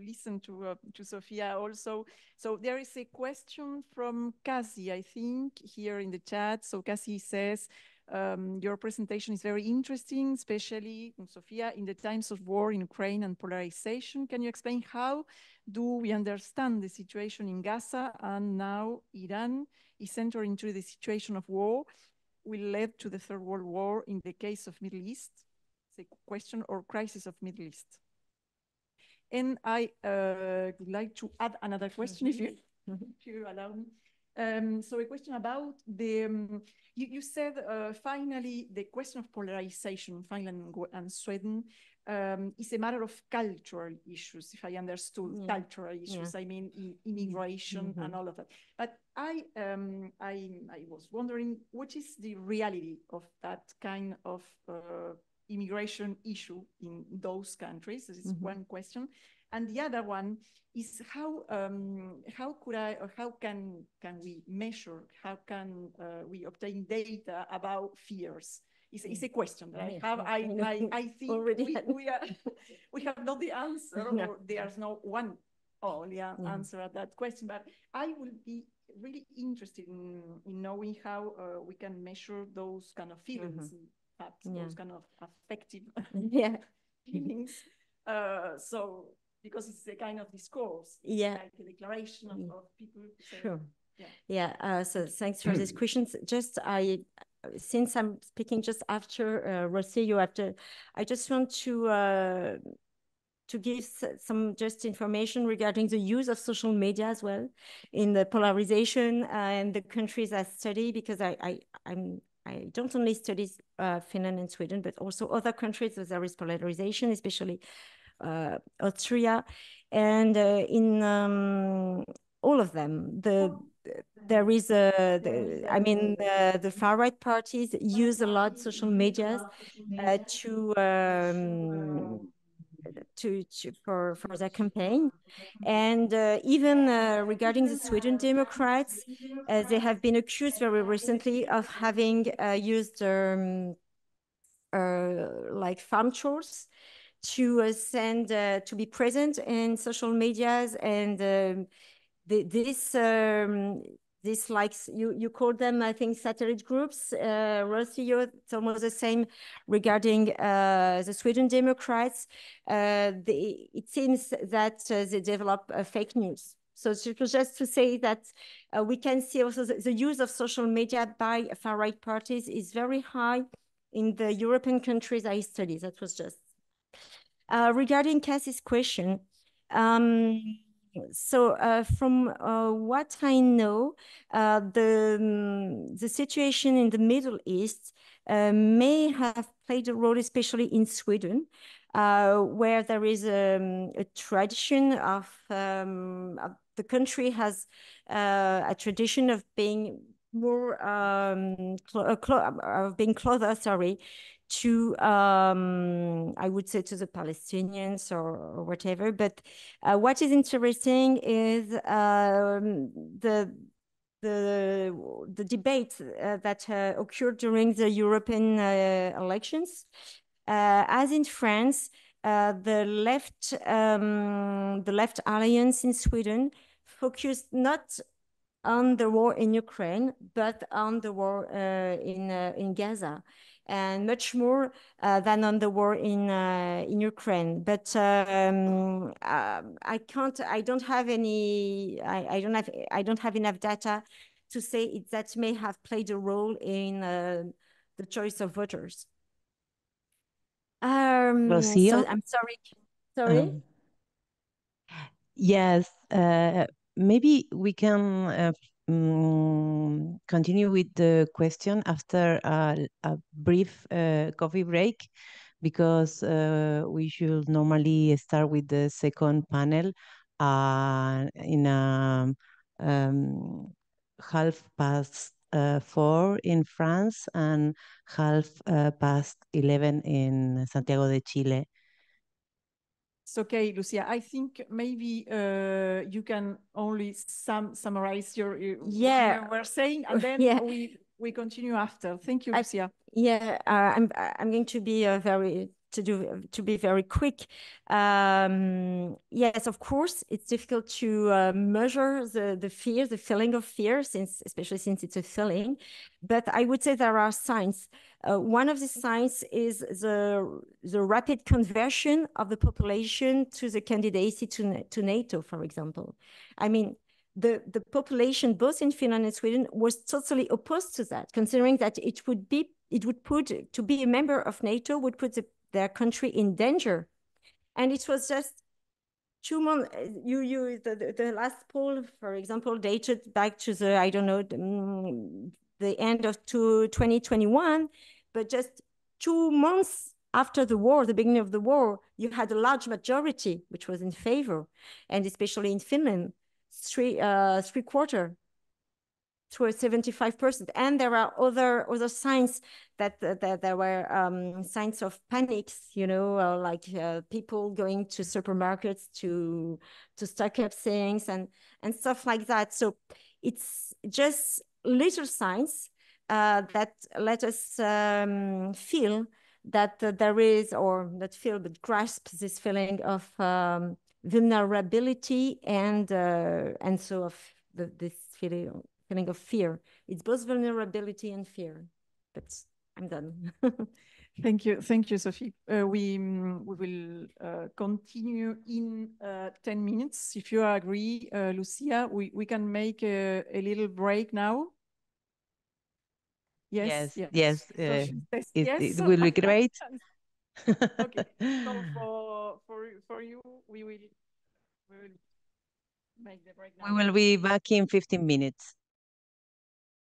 listen to Sofia also. So there is a question from Cassie, I think, here in the chat. So Cassie says, Your presentation is very interesting, especially, Sofia, in the times of war in Ukraine and polarization. Can you explain how do we understand the situation in Gaza and now Iran is entering into the situation of war will lead to the Third World War in the case of Middle East? The question or crisis of Middle East. And I would like to add another question if you allow me. So a question about the, you said finally the question of polarization in Finland and Sweden is a matter of cultural issues, if I understood, cultural issues, I mean immigration and all of that. But I was wondering, what is the reality of that kind of immigration issue in those countries? This is one question. And the other one is how could I, or how can we measure, how can we obtain data about fears? It's a question that I have. I think we have not the answer, or there's no one only answer at that question, but I will be really interested in knowing how we can measure those kind of feelings, those kind of affective feelings. So, because it's a kind of discourse, like a declaration of people. So, so thanks for these questions. Just since I'm speaking just after Rocio, I just want to give some just information regarding the use of social media as well in the polarization and the countries I study, because I don't only study Finland and Sweden, but also other countries where there is polarization, especially Austria, and in all of them, there is the far right parties use a lot social media for their campaign, and even regarding the Sweden Democrats, they have been accused very recently of having used like farm chores to send to be present in social medias, and this likes you call them, I think, satellite groups. Rocio, it's almost the same regarding the Sweden Democrats. It seems that they develop fake news. So just to say that we can see also the use of social media by far-right parties is very high in the European countries I study. That was just. Regarding Cassie's question, from what I know, the situation in the Middle East may have played a role, especially in Sweden, where there is a tradition of the country has a tradition of being more being closer, to I would say to the Palestinians or whatever. But what is interesting is the debate that occurred during the European elections. As in France, the left alliance in Sweden focused not on the war in Ukraine, but on the war in Gaza, and much more than on the war in Ukraine. But I don't have enough data to say that may have played a role in the choice of voters. So I'm sorry. Yes, maybe we can continue with the question after a brief coffee break, because we should normally start with the second panel in half past 4 in France and half past 11 in Santiago de Chile. It's okay, Lucia. I think maybe you can only summarize what you were saying, and then we continue after. Thank you, Lucia. I'm going to be very to be very quick. Yes, of course, it's difficult to measure the fear, the feeling of fear, especially since it's a feeling. But I would say there are signs. One of the signs is the rapid conversion of the population to the candidacy to NATO, for example. I mean, the population, both in Finland and Sweden, was totally opposed to that, considering that it would put, to be a member of NATO would put their country in danger. And it was just 2 months, the last poll, for example, dated back to the, I don't know, the end of 2021, but just 2 months after the war, the beginning of the war, you had a large majority which was in favor, and especially in Finland, three quarter to a 75%. And there are other signs that there were signs of panics, you know, like people going to supermarkets to stock up things and stuff like that. So it's just little signs that let us feel that there is, or not feel, but grasp this feeling of vulnerability and so of this feeling of fear. It's both vulnerability and fear. But I'm done. Thank you, Sophie. We will continue in 10 minutes. If you agree, Lucia, we can make a little break now. Yes. So yes. yes. It will be great. Okay. So for you, we will make the break now. We will be back in 15 minutes.